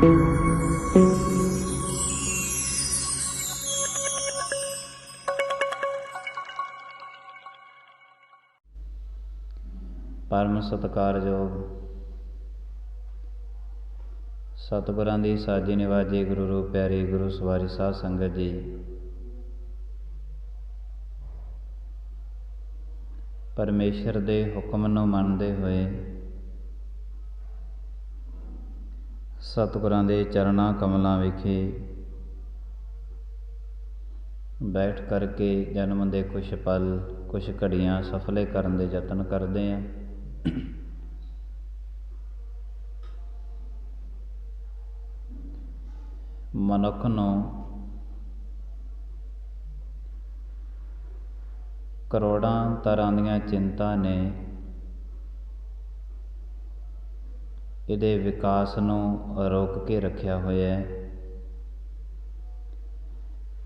परम सत्कारयोग सतगुरां दी साजी निवाजी गुरु रूप प्यारी गुरु सवारी साध संगत जी, परमेश्वर दे हुक्म नूं मनदे होए सतगुरां दे चरणां कमलां विखे बैठ करके जन्म दे कुछ पल कुछ घड़ियां सफले करन दे यतन करदे हैं। मनुख नूं करोड़ां तरह दीआं चिंता ने इहदे विकास नूं रोक के रखिया होया है।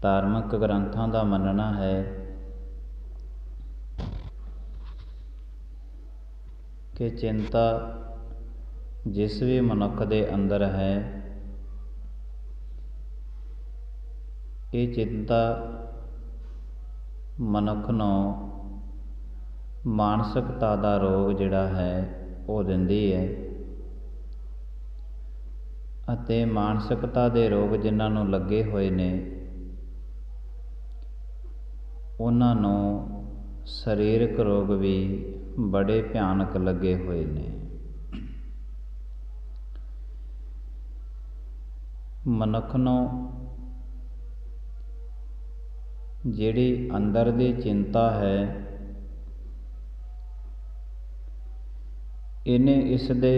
धार्मिक ग्रंथां दा मनना है कि चिंता जिस भी मनुख दे अंदर है, ये चिंता मनुख नूं मानसिकता दा रोग जिहड़ा है वो दिंदी है अते मानसिकता दे रोग जिन्हां नूं लगे होए ने उन्हां नूं सरीरक रोग भी बड़े भयानक लगे हुए ने। मनुख नूं जिहड़ी अंदर दी चिंता है इन्हें इस दे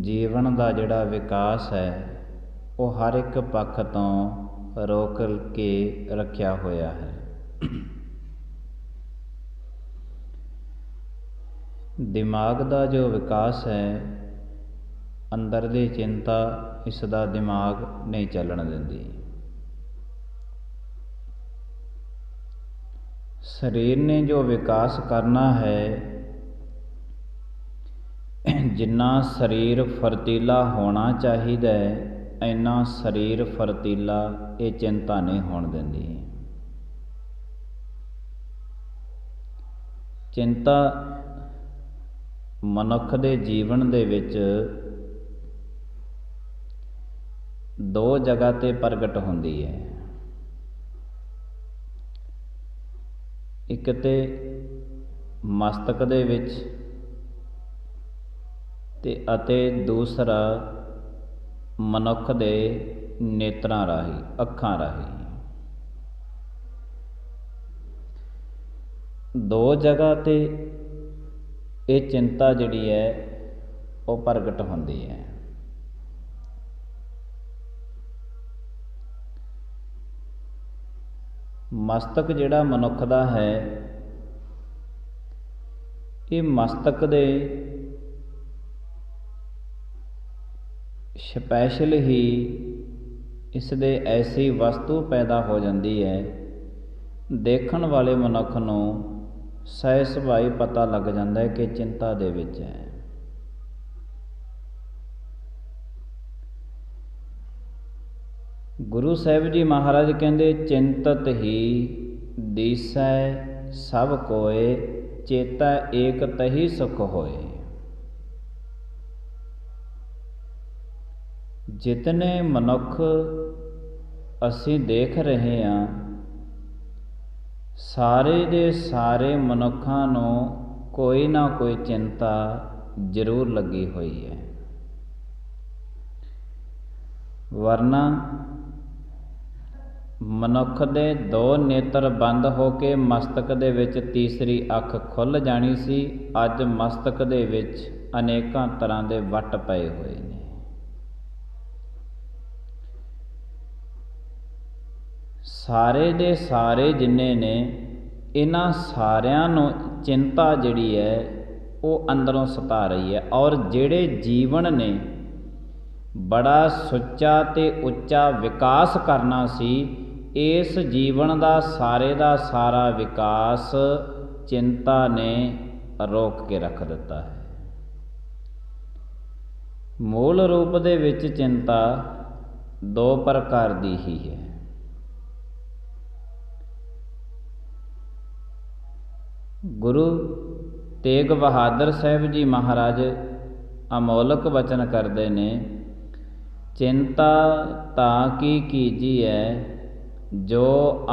जीवन का जिहड़ा विकास है वो हर एक पक्ष तो रोक के रखिया होया है। दिमाग का जो विकास है अंदर दी चिंता इसदा दिमाग नहीं चलन दिंदी। शरीर ने जो विकास करना है, जिन्ना शरीर फरतीला होना चाहिए इन्ना शरीर फरतीला ये चिंता नहीं होण दिंदी। चिंता मनुख दे जीवन दे विच दो जगह ते प्रगट होंदी है। एक ते मस्तक दे विच ते अते दूसरा मनुख दे नेत्रां राही अखां राही। दो जगह ते ये चिंता जिहड़ी है वो प्रगट होंदी है। मस्तक जिहड़ा मनुख दा है ये मस्तक दे स्पैशल ही इस दे ऐसी वस्तु पैदा हो जाती है देखण वाले मनुख नूं सह सुभाई पता लग जाता है कि चिंता दे विच है। गुरु साहिब जी महाराज कहते चिंतत ही दिसै सब कोय चेता एक तही सुख होए। जितने मनुख असी देख रहे हैं सारे दे सारे मनुखां नूं कोई ना कोई चिंता जरूर लगी हुई है। वरना मनुख दे दो नेत्र बंद हो के मस्तक दे विच तीसरी अख खुल जानी सी। अज मस्तक दे विच अनेकां तरह दे वट पए हुए ने। सारे दे सारे जिन्ने ने इन्हां सारियां नूं चिंता जिहड़ी है वो अंदरों सता रही है। और जिहड़े जीवन ने बड़ा सुच्चा ते उच्चा विकास करना सी इस जीवन का सारा विकास चिंता ने रोक के रख दिता है। ਮੂਲ ਰੂਪ ਦੇ ਵਿੱਚ ਚਿੰਤਾ ਦੋ ਪ੍ਰਕਾਰ ਦੀ ਹੀ ਹੈ। ਗੁਰੂ ਤੇਗ ਬਹਾਦਰ ਸਾਹਿਬ ਜੀ ਮਹਾਰਾਜ ਅਮੋਲਕ ਬਚਨ ਕਰਦੇ ਨੇ, ਚਿੰਤਾ ਤਾਂ ਕੀ ਕੀਜੀਐ ਜੋ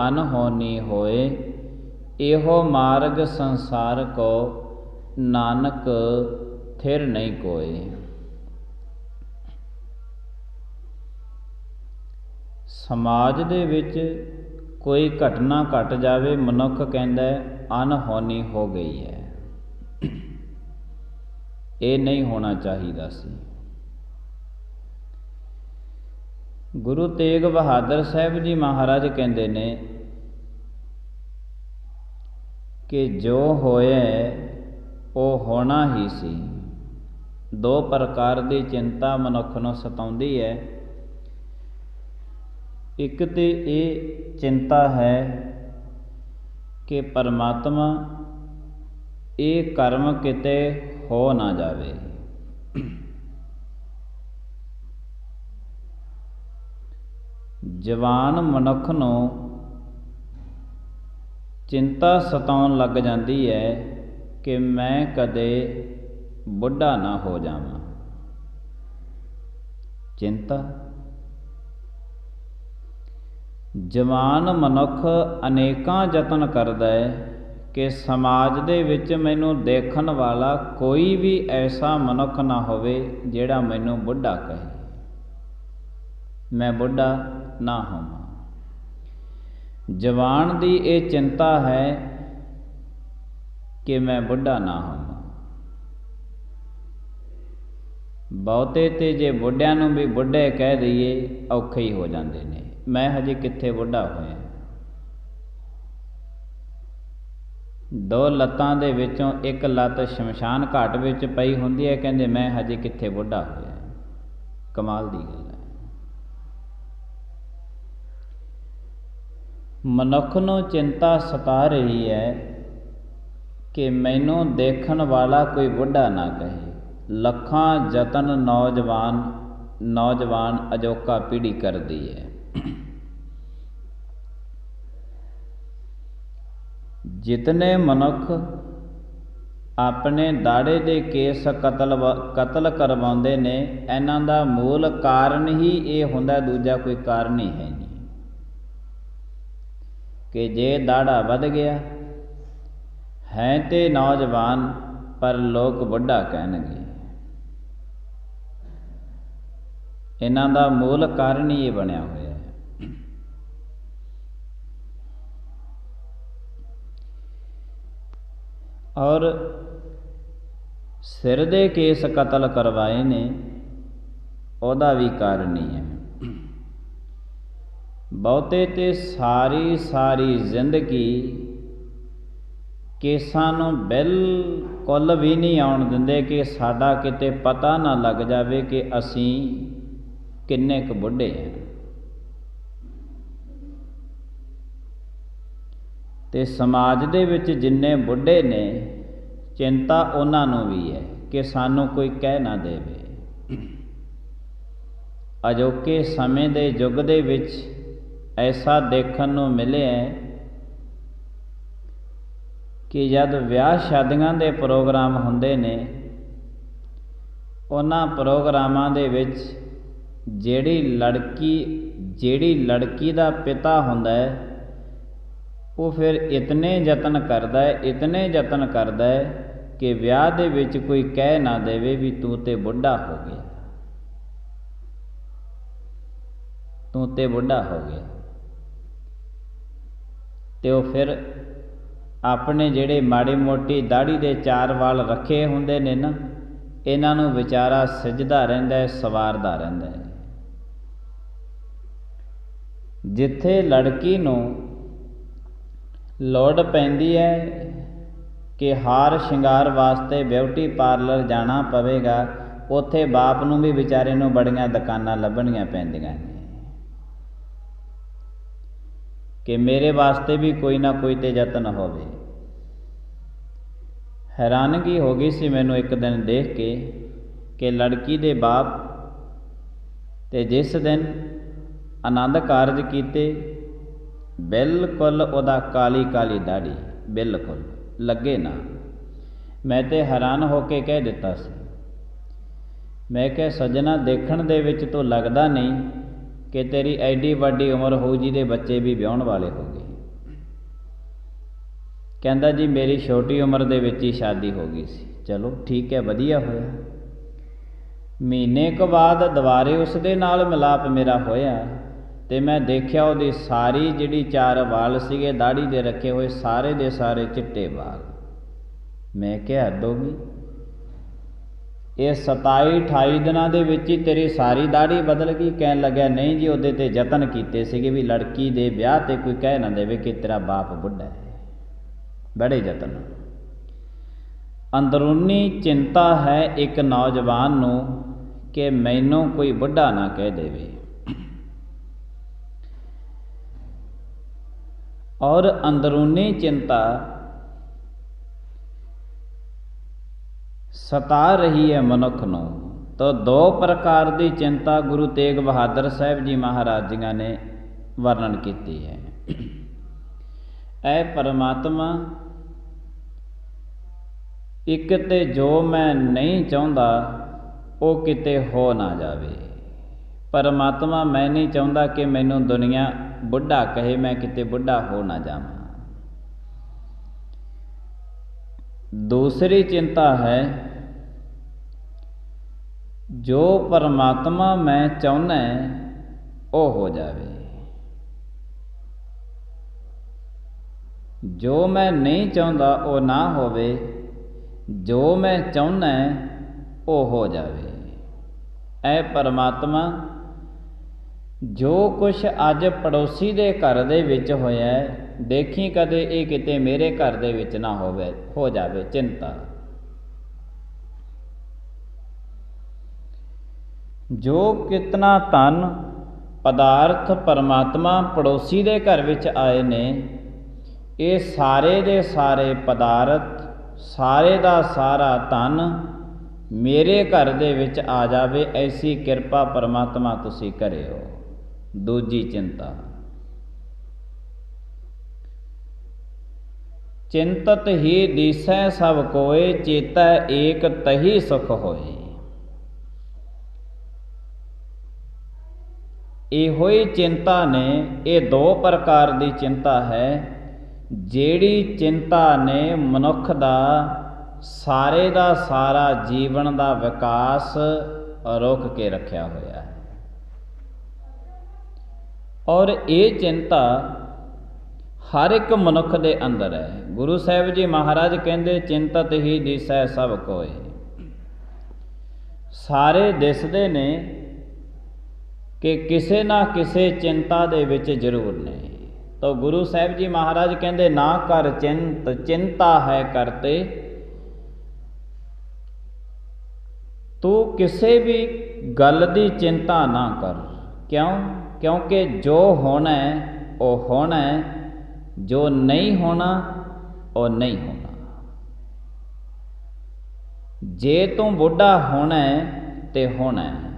ਅਨਹੋਨੀ ਹੋਏ, ਇਹੋ ਮਾਰਗ ਸੰਸਾਰ ਕੋ ਨਾਨਕ ਥਿਰ ਨਹੀਂ ਕੋਏ। ਸਮਾਜ ਦੇ ਵਿੱਚ ਕੋਈ ਘਟਨਾ ਘਟ ਜਾਵੇ, ਮਨੁੱਖ ਕਹਿੰਦਾ ਅਨਹੋਨੀ ਹੋ ਗਈ ਹੈ, ਇਹ ਨਹੀਂ ਹੋਣਾ ਚਾਹੀਦਾ ਸੀ। ਗੁਰੂ ਤੇਗ ਬਹਾਦਰ ਸਾਹਿਬ ਜੀ ਮਹਾਰਾਜ ਕਹਿੰਦੇ ਨੇ ਕਿ ਜੋ ਹੋਇਆ ਉਹ ਹੋਣਾ ਹੀ ਸੀ। ਦੋ ਪ੍ਰਕਾਰ ਦੀ ਚਿੰਤਾ ਮਨੁੱਖ ਨੂੰ ਸਤਾਉਂਦੀ ਹੈ। ਇੱਕ ਤੇ ਇਹ ਚਿੰਤਾ ਹੈ ਕਿ ਪਰਮਾਤਮਾ ਇਹ ਕਰਮ ਕਿਤੇ ਹੋ ਨਾ ਜਾਵੇ। ਜਵਾਨ ਮਨੁੱਖ ਨੂੰ ਚਿੰਤਾ ਸਤਾਉਣ ਲੱਗ ਜਾਂਦੀ ਹੈ ਕਿ ਮੈਂ ਕਦੇ ਬੁੱਢਾ ਨਾ ਹੋ ਜਾਵਾਂ। ਚਿੰਤਾ ਜਵਾਨ ਮਨੁੱਖ ਅਨੇਕਾਂ ਯਤਨ ਕਰਦਾ ਹੈ ਕਿ ਸਮਾਜ ਦੇ ਵਿੱਚ ਮੈਨੂੰ ਦੇਖਣ ਵਾਲਾ ਕੋਈ ਵੀ ਐਸਾ ਮਨੁੱਖ ਨਾ ਹੋਵੇ ਜਿਹੜਾ ਮੈਨੂੰ ਬੁੱਢਾ ਕਹੇ, ਮੈਂ ਬੁੱਢਾ ਨਾ ਹੋਵਾਂ। ਜਵਾਨ ਦੀ ਇਹ ਚਿੰਤਾ ਹੈ ਕਿ ਮੈਂ ਬੁੱਢਾ ਨਾ ਹੋਵਾਂ। ਬਹੁਤੇ ਤੇ ਜੇ ਬੁੱਢਿਆਂ ਨੂੰ ਵੀ ਬੁੱਢੇ ਕਹਿ ਦਈਏ ਔਖੇ ਹੀ ਹੋ ਜਾਂਦੇ ਨੇ, ਮੈਂ ਹਜੇ ਕਿੱਥੇ ਬੁੱਢਾ ਹੋਇਆ। ਦੋ ਲੱਤਾਂ ਦੇ ਵਿੱਚੋਂ ਇੱਕ ਲੱਤ ਸ਼ਮਸ਼ਾਨ ਘਾਟ ਵਿੱਚ ਪਈ ਹੁੰਦੀ ਹੈ, ਕਹਿੰਦੇ ਮੈਂ ਹਜੇ ਕਿੱਥੇ ਬੁੱਢਾ ਹੋਇਆ। ਕਮਾਲ ਦੀ ਗੱਲ ਹੈ। ਮਨੁੱਖ ਨੂੰ ਚਿੰਤਾ ਸਤਾ ਰਹੀ ਹੈ ਕਿ ਮੈਨੂੰ ਦੇਖਣ ਵਾਲਾ ਕੋਈ ਬੁੱਢਾ ਨਾ ਕਹੇ। ਲੱਖਾਂ ਯਤਨ ਨੌਜਵਾਨ ਅਜੋਕਾ ਪੀੜ੍ਹੀ ਕਰਦੀ ਹੈ। ਜਿਤਨੇ ਮਨੁੱਖ ਆਪਣੇ ਦਾੜੇ ਦੇ ਕੇਸ ਕਤਲ ਕਰਵਾਉਂਦੇ ਨੇ, ਇਹਨਾਂ ਦਾ ਮੂਲ ਕਾਰਨ ਹੀ ਇਹ ਹੁੰਦਾ, ਦੂਜਾ ਕੋਈ ਕਾਰਨ ਹੀ ਹੈ ਨਹੀਂ। ਕਿ ਜੇ ਦਾੜਾ ਵੱਧ ਗਿਆ ਹੈ ਤੇ ਨੌਜਵਾਨ, ਪਰ ਲੋਕ ਬੁੱਢਾ ਕਹਿਣਗੇ। ਇਹਨਾਂ ਦਾ ਮੂਲ ਕਾਰਨ ਹੀ ਇਹ ਬਣਿਆ ਹੋਇਆ ਹੈ। ਔਰ ਸਿਰ ਦੇ ਕੇਸ ਕਤਲ ਕਰਵਾਏ ਨੇ, ਉਹਦਾ ਵੀ ਕਾਰਨ ਹੀ ਹੈ। ਬਹੁਤੇ ਤੇ ਸਾਰੀ ਜ਼ਿੰਦਗੀ ਕੇਸਾਂ ਨੂੰ ਬਿਲਕੁਲ ਵੀ ਨਹੀਂ ਆਉਣ ਦਿੰਦੇ ਕਿ ਸਾਡਾ ਕਿਤੇ ਪਤਾ ਨਾ ਲੱਗ ਜਾਵੇ ਕਿ ਅਸੀਂ ਕਿੰਨੇ ਕੁ ਬੁੱਢੇ ਹਾਂ। ਤੇ ਸਮਾਜ ਦੇ ਵਿੱਚ ਜਿੰਨੇ ਬੁੱਢੇ ਨੇ, ਚਿੰਤਾ ਉਹਨਾਂ ਨੂੰ ਵੀ ਹੈ ਕਿ ਸਾਨੂੰ ਕੋਈ ਕਹਿ ਨਾ ਦੇਵੇ। ਅਜੋਕੇ ਸਮੇਂ ਦੇ ਯੁੱਗ ਦੇ ਵਿੱਚ ਐਸਾ ਦੇਖਣ ਨੂੰ ਮਿਲਿਆ ਕਿ ਜਦ ਵਿਆਹ ਸ਼ਾਦੀਆਂ ਦੇ ਪ੍ਰੋਗਰਾਮ ਹੁੰਦੇ ਨੇ, ਉਹਨਾਂ ਪ੍ਰੋਗਰਾਮਾਂ ਦੇ ਵਿੱਚ ਜਿਹੜੀ ਲੜਕੀ ਦਾ ਪਿਤਾ ਹੁੰਦਾ ਹੈ, ਉਹ ਫਿਰ ਇਤਨੇ ਯਤਨ ਕਰਦਾ ਹੈ ਕਿ ਵਿਆਹ ਦੇ ਵਿੱਚ ਕੋਈ ਕਹਿ ਨਾ ਦੇਵੇ ਵੀ ਤੂੰ ਤੇ ਬੁੱਢਾ ਹੋ ਗਿਆ, ਤੂੰ ਤੇ ਬੁੱਢਾ ਹੋ ਗਿਆ। ਤੇ ਉਹ ਫਿਰ ਆਪਣੇ ਜਿਹੜੇ ਮਾੜੀ ਮੋਟੀ ਦਾੜੀ ਦੇ 4 ਵਾਲ ਰੱਖੇ ਹੁੰਦੇ ਨੇ ਨਾ, ਇਹਨਾਂ ਨੂੰ ਵਿਚਾਰਾ ਸਿਜਦਾ ਰਹਿੰਦਾ ਹੈ, ਸਵਾਰਦਾ ਰਹਿੰਦਾ ਹੈ। ਜਿੱਥੇ ਲੜਕੀ ਨੂੰ ਲੋੜ ਪੈਂਦੀ ਹੈ ਕਿ ਹਾਰ ਸ਼ਿੰਗਾਰ ਵਾਸਤੇ ਬਿਊਟੀ ਪਾਰਲਰ ਜਾਣਾ ਪਵੇਗਾ, ਉੱਥੇ ਬਾਪ ਨੂੰ ਵੀ ਵਿਚਾਰੇ ਨੂੰ ਬੜੀਆਂ ਦੁਕਾਨਾਂ ਲੱਭਣੀਆਂ ਪੈਂਦੀਆਂ ਨੇ ਕਿ ਮੇਰੇ ਵਾਸਤੇ ਵੀ ਕੋਈ ਨਾ ਕੋਈ ਤੇ ਯਤਨ ਹੋਵੇ। ਹੈਰਾਨਗੀ ਹੋ ਗਈ ਸੀ ਮੈਨੂੰ ਇੱਕ ਦਿਨ ਦੇਖ ਕੇ कि लड़की दे बाप ते जिस दिन आनंद कारज कीते बिल्कुल उहदा काली काली दाढ़ी बिल्कुल लगे ना। मैं तो हैरान हो के कह दिता सी, मैं कह सज्जना देखण दे विच तो लगदा नहीं कि तेरी एडी वड्डी उम्र हो जिहदे बच्चे भी विआहण वाले हो गए। कहंदा जी मेरी छोटी उम्र दे विच ही शादी हो गई सी। चलो ठीक है, वधिया होया। महीने क बाद दुबारे उस दे नाल मिलाप मेरा होया ते मैं देखिया उहदी सारी जिहड़ी 4 वाल सीगे दाढ़ी दे रखे हुए सारे दे सारे चिट्टे वाल। मैं क्या हद हो गई, ये 27-28 दिनां दे विच ही तेरी सारी दाढ़ी बदल गई। कहन लग्या नहीं जी उहदे ते यतन कीते सीगे भी लड़की दे विआह ते कोई कह ना देवे कि तेरा बाप बुढ़ा है। बड़े यतन, अंदरूनी चिंता है एक नौजवान नूं कि मैनू कोई बुढ़ा ना कह देवे। और अंदरूनी चिंता सता रही है मनुख नूं। तो 2 प्रकार की चिंता गुरु तेग बहादुर साहब जी महाराज जी ने वर्णन की है। ऐ परमात्मा, एक ते जो मैं नहीं चाहता वो किते हो ना जावे। परमात्मा मैं नहीं चाहता कि मैनू दुनिया बुढ़ा कहे, मैं किते बुढ़ा हो ना जावां। दूसरी चिंता है जो परमात्मा मैं चाहुंदा वो हो जावे, जो मैं नहीं चाहता वो ना होवे, जो मैं चाहुंदा वो हो जावे। ऐ परमात्मा, जो कुछ अज पड़ोसी दे घर दे विच होया देखी कदे ये किते मेरे घर दे विच ना होवे हो जावे चिंता। जो कितना धन पदार्थ परमात्मा पड़ोसी दे घर विच आए ने, ये सारे दे सारे पदार्थ सारे दा सारा धन मेरे घर दे विच आ जावे, ऐसी किरपा परमात्मा तुसी करियो। दूजी चिंता, चिंतत ही दिसै सब कोय, चेतै एक तही सुख होए। इहो ही चिंता ने, ये 2 प्रकार की चिंता है ਜਿਹੜੀ चिंता ने मनुख दा सारे दा सारा जीवन दा विकास रोक के रखा होया है। और ये चिंता हर एक मनुख दे अंदर है। गुरु साहिब जी महाराज कहंदे चिंतत ही दिसै सब कोय। सारे दिसदे ने कि किसे ना किसे चिंता दे विच जरूर ने। तो गुरु साहिब जी महाराज कहंदे ना कर चिंत, चिंता है करते। तू किसी भी गल की चिंता ना कर। क्यों? क्योंकि जो होना है वो होना है, जो नहीं होना वो नहीं होना। जे तू बुढ़ा होना है तो होना है,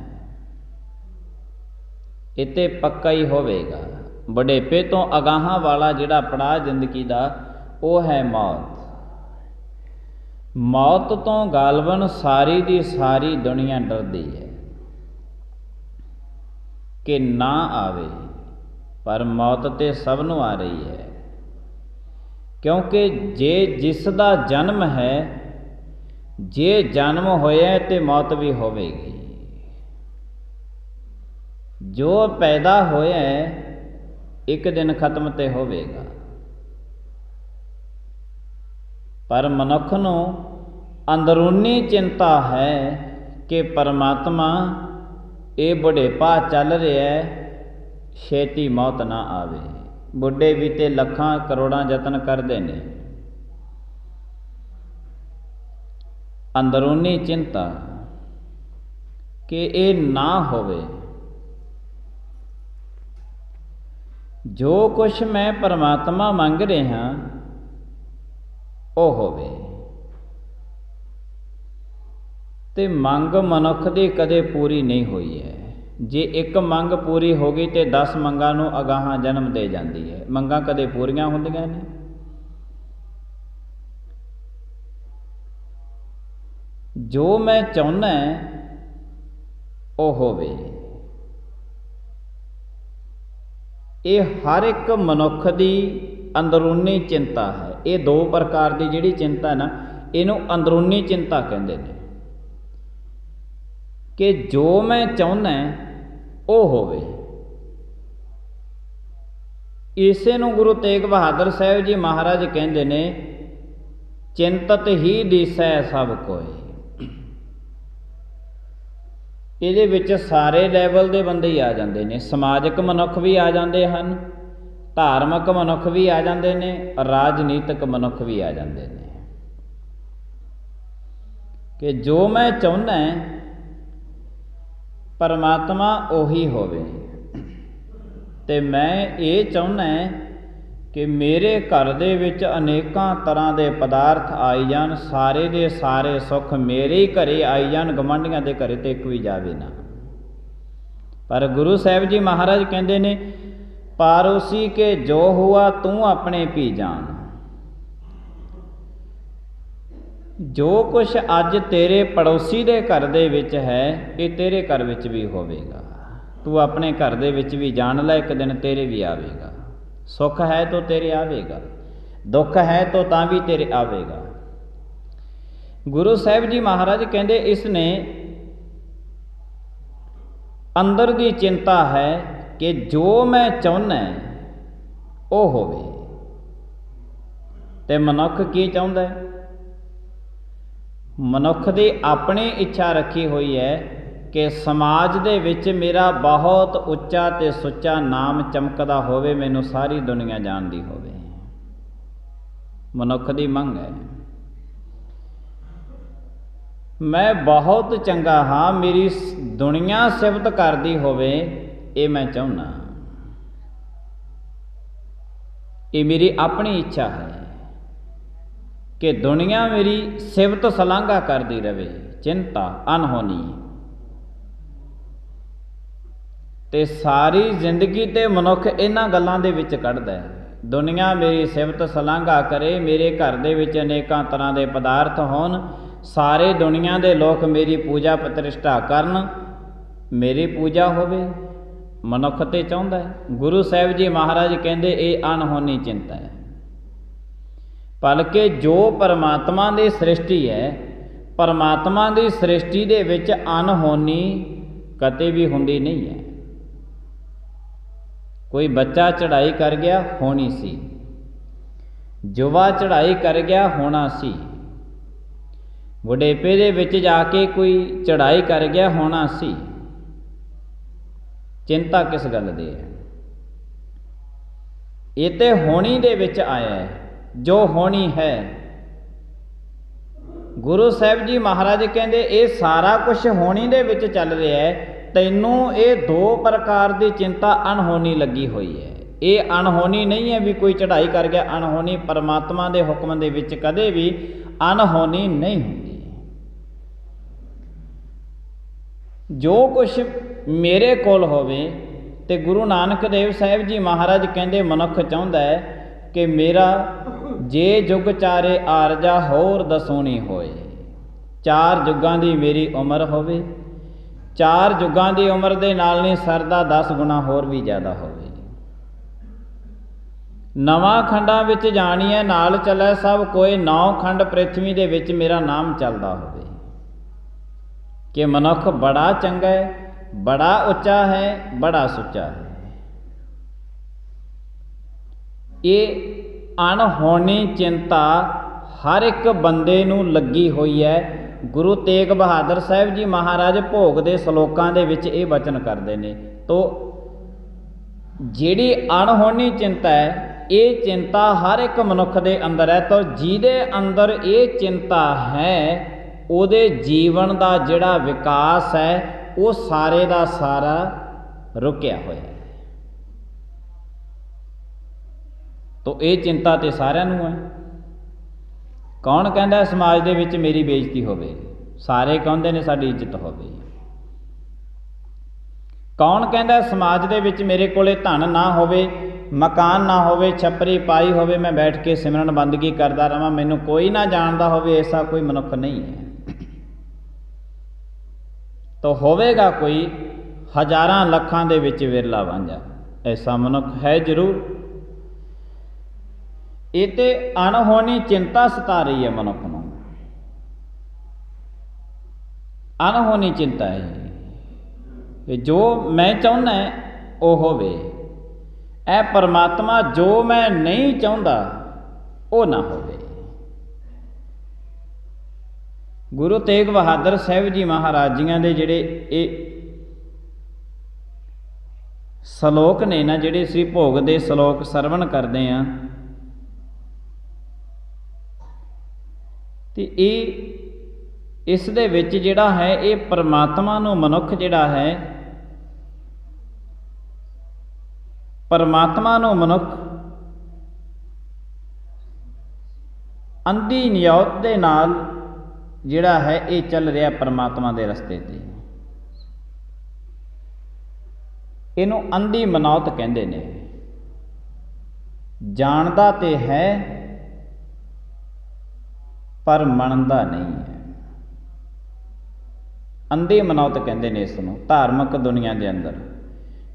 इते पक्का ही होवेगा। बुढ़ेपे तो अगाहां वाला जिहड़ा पड़ाव जिंदगी का वो है मौत। मौत तो गालबन सारी दी सारी दुनिया डरदी है कि ना आवे, पर मौत ते सब नूं आ रही है। क्योंकि जे जिस दा जन्म है, जे जन्म होया ते मौत भी होवेगी। जो पैदा होया है एक दिन खत्म ते होवेगा। पर मनुख नूं अंदरूनी चिंता है कि परमात्मा ये बुढ़ेपा चल रहा है, छेती मौत ना आवे। बुढ़े भी ते लखां करोड़ां यतन करते हैं। अंदरूनी चिंता कि ये ना होवे। जो कुछ मैं परमात्मा मंग रहा वो होवे। ਤੇ ਮੰਗ ਮਨੁੱਖ ਦੀ ਕਦੇ ਪੂਰੀ ਨਹੀਂ ਹੋਈ ਹੈ। ਜੇ ਇੱਕ ਮੰਗ ਪੂਰੀ ਹੋ ਗਈ ਤੇ 10 ਮੰਗਾਂ ਨੂੰ ਅਗਾਹਾਂ ਜਨਮ ਦੇ ਜਾਂਦੀ ਹੈ। ਮੰਗਾਂ ਕਦੇ ਪੂਰੀਆਂ ਹੁੰਦੀਆਂ ਨੇ। ਜੋ ਮੈਂ ਚਾਹੁੰਦਾ ਉਹ ਹੋਵੇ, ਇਹ ਹਰ ਇੱਕ ਮਨੁੱਖ ਦੀ ਅੰਦਰੂਨੀ ਚਿੰਤਾ ਹੈ। ਇਹ 2 ਪ੍ਰਕਾਰ ਦੀ ਜਿਹੜੀ ਚਿੰਤਾ ਹੈ ਨਾ, ਇਹਨੂੰ ਅੰਦਰੂਨੀ ਚਿੰਤਾ ਕਹਿੰਦੇ ਨੇ, ਕਿ ਜੋ ਮੈਂ ਚਾਹੁੰਦਾ ਉਹ ਹੋਵੇ। ਇਸੇ ਨੂੰ ਗੁਰੂ ਤੇਗ ਬਹਾਦਰ ਸਾਹਿਬ ਜੀ ਮਹਾਰਾਜ ਕਹਿੰਦੇ ਨੇ, ਚਿੰਤਤ ਹੀ ਦਿਸੈ ਸਭ ਕੋਇ। ਇਹਦੇ ਵਿੱਚ ਸਾਰੇ ਲੈਵਲ ਦੇ ਬੰਦੇ ਹੀ ਆ ਜਾਂਦੇ ਨੇ। ਸਮਾਜਿਕ ਮਨੁੱਖ ਵੀ ਆ ਜਾਂਦੇ ਹਨ, ਧਾਰਮਿਕ ਮਨੁੱਖ ਵੀ ਆ ਜਾਂਦੇ ਨੇ, ਰਾਜਨੀਤਿਕ ਮਨੁੱਖ ਵੀ ਆ ਜਾਂਦੇ ਨੇ। ਕਿ ਜੋ ਮੈਂ ਚਾਹੁੰਦਾ ਪਰਮਾਤਮਾ ਉਹੀ ਹੋਵੇ। ਤੇ ਮੈਂ ਇਹ ਚਾਹੁੰਦਾ ਕਿ ਮੇਰੇ ਘਰ ਦੇ ਵਿੱਚ ਅਨੇਕਾਂ ਤਰ੍ਹਾਂ ਦੇ ਪਦਾਰਥ ਆਈ ਜਾਣ, ਸਾਰੇ ਦੇ ਸਾਰੇ ਸੁੱਖ ਮੇਰੇ ਹੀ ਘਰੇ ਆਈ ਜਾਣ, ਗਵਾਂਢੀਆਂ ਦੇ ਘਰੇ ਤੇ ਇੱਕ ਵੀ ਜਾਵੇ ਨਾ। ਪਰ ਗੁਰੂ ਸਾਹਿਬ ਜੀ ਮਹਾਰਾਜ ਕਹਿੰਦੇ ਨੇ, ਪਾਰੋਸੀ ਕੇ ਜੋ ਹੁਆ ਤੂੰ ਆਪਣੇ ਪੀ ਜਾਣ। ਜੋ ਕੁਛ ਅੱਜ ਤੇਰੇ ਪੜੋਸੀ ਦੇ ਘਰ ਦੇ ਵਿੱਚ ਹੈ, ਇਹ ਤੇਰੇ ਘਰ ਵਿੱਚ ਵੀ ਹੋਵੇਗਾ। ਤੂੰ ਆਪਣੇ ਘਰ ਦੇ ਵਿੱਚ ਵੀ ਜਾਣ ਲੈ, ਇੱਕ ਦਿਨ ਤੇਰੇ ਵੀ ਆਵੇਗਾ। ਸੁੱਖ ਹੈ ਤਾਂ ਤੇਰੇ ਆਵੇਗਾ, ਦੁੱਖ ਹੈ ਤਾਂ ਵੀ ਤੇਰੇ ਆਵੇਗਾ। ਗੁਰੂ ਸਾਹਿਬ ਜੀ ਮਹਾਰਾਜ ਕਹਿੰਦੇ, ਇਸ ਨੇ ਅੰਦਰ ਦੀ ਚਿੰਤਾ ਹੈ ਕਿ ਜੋ ਮੈਂ ਚਾਹੁੰਦਾ ਉਹ ਹੋਵੇ। ਤੇ ਮਨੁੱਖ ਕੀ ਚਾਹੁੰਦਾ? ਮਨੁੱਖ ਦੀ ਆਪਣੀ ਇੱਛਾ ਰੱਖੀ ਹੋਈ ਹੈ ਕਿ ਸਮਾਜ ਦੇ ਵਿੱਚ ਮੇਰਾ ਬਹੁਤ ਉੱਚਾ ਤੇ ਸੁੱਚਾ ਨਾਮ ਚਮਕਦਾ ਹੋਵੇ, ਮੈਨੂੰ ਸਾਰੀ ਦੁਨੀਆ ਜਾਣਦੀ ਹੋਵੇ। ਮਨੁੱਖ ਦੀ ਮੰਗ ਹੈ। ਮੈਂ ਬਹੁਤ ਚੰਗਾ ਹਾਂ, ਮੇਰੀ ਦੁਨੀਆ ਸਿਫਤ ਕਰਦੀ ਹੋਵੇ, ਇਹ ਮੈਂ ਚਾਹੁੰਦਾ। ਇਹ ਮੇਰੀ ਆਪਣੀ ਇੱਛਾ ਹੈ ਕਿ ਦੁਨੀਆ ਮੇਰੀ ਸਿਫਤ ਸਲਾਘਾ ਕਰਦੀ ਰਹੇ। ਚਿੰਤਾ ਅਨਹੋਣੀ। ਤੇ ਸਾਰੀ ਜ਼ਿੰਦਗੀ ਤੇ ਮਨੁੱਖ ਇਹਨਾਂ ਗੱਲਾਂ ਦੇ ਵਿੱਚ ਕੱਢਦਾ ਹੈ। ਦੁਨੀਆ ਮੇਰੀ ਸਿਫਤ ਸਲਾਘਾ ਕਰੇ, ਮੇਰੇ ਘਰ ਦੇ ਵਿੱਚ ਅਨੇਕਾਂ ਤਰ੍ਹਾਂ ਦੇ ਪਦਾਰਥ ਹੋਣ, ਸਾਰੇ ਦੁਨੀਆ ਦੇ ਲੋਕ ਮੇਰੀ ਪੂਜਾ ਪ੍ਰਤਿਸ਼ਠਾ ਕਰਨ, ਮੇਰੀ ਪੂਜਾ ਹੋਵੇ। ਮਨੁੱਖ ਤੇ ਚਾਹੁੰਦਾ ਹੈ। ਗੁਰੂ ਸਾਹਿਬ ਜੀ ਮਹਾਰਾਜ ਕਹਿੰਦੇ, ਇਹ ਅਨਹੋਣੀ ਚਿੰਤਾ ਹੈ। ਭਲਕੇ ਜੋ ਪਰਮਾਤਮਾ ਦੀ ਸ੍ਰਿਸ਼ਟੀ ਹੈ, ਪਰਮਾਤਮਾ ਦੀ ਸ੍ਰਿਸ਼ਟੀ ਦੇ ਵਿੱਚ ਅਨਹੋਣੀ ਕਦੇ ਵੀ ਹੁੰਦੀ ਨਹੀਂ ਹੈ। ਕੋਈ ਬੱਚਾ ਚੜ੍ਹਾਈ ਕਰ ਗਿਆ, ਹੋਣੀ ਸੀ। ਯੁਵਾ ਚੜ੍ਹਾਈ ਕਰ ਗਿਆ, ਹੋਣਾ ਸੀ। ਬੁਢੇਪੇ ਦੇ ਵਿੱਚ ਜਾ ਕੇ ਕੋਈ ਚੜ੍ਹਾਈ ਕਰ ਗਿਆ, ਹੋਣਾ ਸੀ। ਚਿੰਤਾ ਕਿਸ ਗੱਲ ਦੀ ਹੈ? ਇਹ ਤੇ ਹੋਣੀ ਦੇ ਵਿੱਚ ਆਇਆ ਹੈ, ਜੋ ਹੋਣੀ ਹੈ। ਗੁਰੂ ਸਾਹਿਬ ਜੀ ਮਹਾਰਾਜ ਕਹਿੰਦੇ, ਇਹ ਸਾਰਾ ਕੁਝ ਹੋਣੀ ਦੇ ਵਿੱਚ ਚੱਲ ਰਿਹਾ ਹੈ, ਤੈਨੂੰ ਇਹ 2 ਪ੍ਰਕਾਰ ਦੀ ਚਿੰਤਾ ਅਣਹੋਣੀ ਲੱਗੀ ਹੋਈ ਹੈ। ਇਹ ਅਣਹੋਣੀ ਨਹੀਂ ਹੈ ਵੀ ਕੋਈ ਚੜ੍ਹਾਈ ਕਰ ਗਿਆ ਅਣਹੋਣੀ। ਪਰਮਾਤਮਾ ਦੇ ਹੁਕਮ ਦੇ ਵਿੱਚ ਕਦੇ ਵੀ ਅਣਹੋਣੀ ਨਹੀਂ ਹੁੰਦੀ। ਜੋ ਕੁਛ ਮੇਰੇ ਕੋਲ ਹੋਵੇ। ਤੇ ਗੁਰੂ ਨਾਨਕ ਦੇਵ ਸਾਹਿਬ ਜੀ ਮਹਾਰਾਜ ਕਹਿੰਦੇ, ਮਨੁੱਖ ਚਾਹੁੰਦਾ ਹੈ ਕਿ ਮੇਰਾ ਜੇ ਜੁਗ ਚਾਰੇ ਆਰਜਾ ਹੋਰ ਦਸੂਣੀ ਹੋਏ। 4 ਯੁੱਗਾਂ ਦੀ ਮੇਰੀ ਉਮਰ ਹੋਵੇ। 4 ਯੁੱਗਾਂ ਦੀ ਉਮਰ ਦੇ ਨਾਲ ਨਹੀਂ ਸਰਦਾ, 10 ਗੁਣਾ ਹੋਰ ਵੀ ਜ਼ਿਆਦਾ ਹੋਵੇ। ਨਵਾਂ ਖੰਡਾਂ ਵਿੱਚ ਜਾਣੀਐ ਨਾਲ ਚੱਲੈ ਸਭ ਕੋਈ, 9 ਖੰਡ ਪ੍ਰਿਥਵੀ ਦੇ ਵਿੱਚ ਮੇਰਾ ਨਾਮ ਚੱਲਦਾ ਹੋਵੇ। ਕਿ ਮਨੁੱਖ ਬੜਾ ਚੰਗਾ ਹੈ, ਬੜਾ ਉੱਚਾ ਹੈ, ਬੜਾ ਸੁੱਚਾ ਹੈ। ਇਹ ਅਣਹੋਣੀ ਚਿੰਤਾ ਹਰ ਇੱਕ ਬੰਦੇ ਨੂੰ ਲੱਗੀ ਹੋਈ ਹੈ। ਗੁਰੂ ਤੇਗ ਬਹਾਦਰ ਸਾਹਿਬ ਜੀ ਮਹਾਰਾਜ ਭੋਗ ਦੇ ਸ਼ਲੋਕਾਂ ਦੇ ਵਿੱਚ ਇਹ ਬਚਨ ਕਰਦੇ ਨੇ। ਤੋ ਜਿਹੜੀ ਅਣਹੋਣੀ ਚਿੰਤਾ ਹੈ, ਇਹ ਚਿੰਤਾ ਹਰ ਇੱਕ ਮਨੁੱਖ ਦੇ ਅੰਦਰ ਹੈ। ਤਾਂ ਜਿਹਦੇ ਅੰਦਰ ਇਹ ਚਿੰਤਾ ਹੈ, ਉਹਦੇ ਜੀਵਨ ਦਾ ਜਿਹੜਾ ਵਿਕਾਸ ਹੈ, ਉਹ ਸਾਰੇ ਦਾ ਸਾਰਾ ਰੁਕਿਆ ਹੋਇਆ ਹੈ। ਤੋ ਇਹ ਚਿੰਤਾ ਤੇ ਸਾਰਿਆਂ ਨੂੰ ਹੈ। ਕੌਣ ਕਹਿੰਦਾ ਸਮਾਜ ਦੇ ਵਿੱਚ ਮੇਰੀ ਬੇਇੱਜ਼ਤੀ ਹੋਵੇ? ਸਾਰੇ ਕਹਿੰਦੇ ਨੇ ਸਾਡੀ ਇੱਜ਼ਤ ਹੋਵੇ। ਕੌਣ ਕਹਿੰਦਾ ਸਮਾਜ ਦੇ ਵਿੱਚ ਮੇਰੇ ਕੋਲੇ ਧਨ ਨਾ ਹੋਵੇ, ਮਕਾਨ ਨਾ ਹੋਵੇ, ਛੱਪਰੀ ਪਾਈ ਹੋਵੇ, ਮੈਂ ਬੈਠ ਕੇ ਸਿਮਰਨ ਬੰਦਗੀ ਕਰਦਾ ਰਹਾਂ, ਮੈਨੂੰ ਕੋਈ ਨਾ ਜਾਣਦਾ ਹੋਵੇ, ਐਸਾ ਕੋਈ ਮਨੁੱਖ ਨਹੀਂ ਹੈ। ਤਾਂ ਹੋਵੇਗਾ ਕੋਈ ਹਜ਼ਾਰਾਂ ਲੱਖਾਂ ਦੇ ਵਿੱਚ ਵਿਰਲਾ ਵਾਂਝਾ, ਐਸਾ ਮਨੁੱਖ ਹੈ ਜ਼ਰੂਰ। ਇਹ ਤੇ ਅਣਹੋਣੀ ਚਿੰਤਾ ਸਤਾ ਰਹੀ ਹੈ ਮਨੁੱਖ ਨੂੰ, ਅਣਹੋਣੀ ਚਿੰਤਾ ਹੈ ਕਿ ਜੋ ਮੈਂ ਚਾਹੁੰਦਾ ਉਹ ਹੋਵੇ, ਇਹ ਪਰਮਾਤਮਾ ਜੋ ਮੈਂ ਨਹੀਂ ਚਾਹੁੰਦਾ ਉਹ ਨਾ ਹੋਵੇ। ਗੁਰੂ ਤੇਗ ਬਹਾਦਰ ਸਾਹਿਬ ਜੀ ਮਹਾਰਾਜ ਜੀਆਂ ਦੇ ਜਿਹੜੇ ਇਹ ਸ਼ਲੋਕ ਨੇ ਨਾ, ਜਿਹੜੇ ਅਸੀਂ ਭੋਗ ਦੇ ਸ਼ਲੋਕ ਸਰਵਣ ਕਰਦੇ ਹਾਂ, ਤੇ ਇਸ ਦੇ ਵਿੱਚ ਜਿਹੜਾ ਹੈ ਇਹ ਪਰਮਾਤਮਾ ਨੂੰ ਮਨੁੱਖ ਜਿਹੜਾ ਹੈ, ਪਰਮਾਤਮਾ ਨੂੰ ਮਨੁੱਖ ਅੰਧੀ ਨਿਯਤ ਦੇ ਨਾਲ ਜਿਹੜਾ ਹੈ ਇਹ ਚੱਲ ਰਿਹਾ ਪਰਮਾਤਮਾ ਦੇ ਰਸਤੇ ਤੇ। ਇਹਨੂੰ ਅੰਧੀ ਮਨੌਤ ਕਹਿੰਦੇ ਨੇ। ਜਾਣਦਾ ਤੇ ਹੈ ਪਰ ਮੰਨਦਾ ਨਹੀਂ ਹੈ, ਅੰਧੀ ਮਨੌਤ ਕਹਿੰਦੇ ਨੇ ਇਸ ਨੂੰ ਧਾਰਮਿਕ ਦੁਨੀਆ ਦੇ ਅੰਦਰ,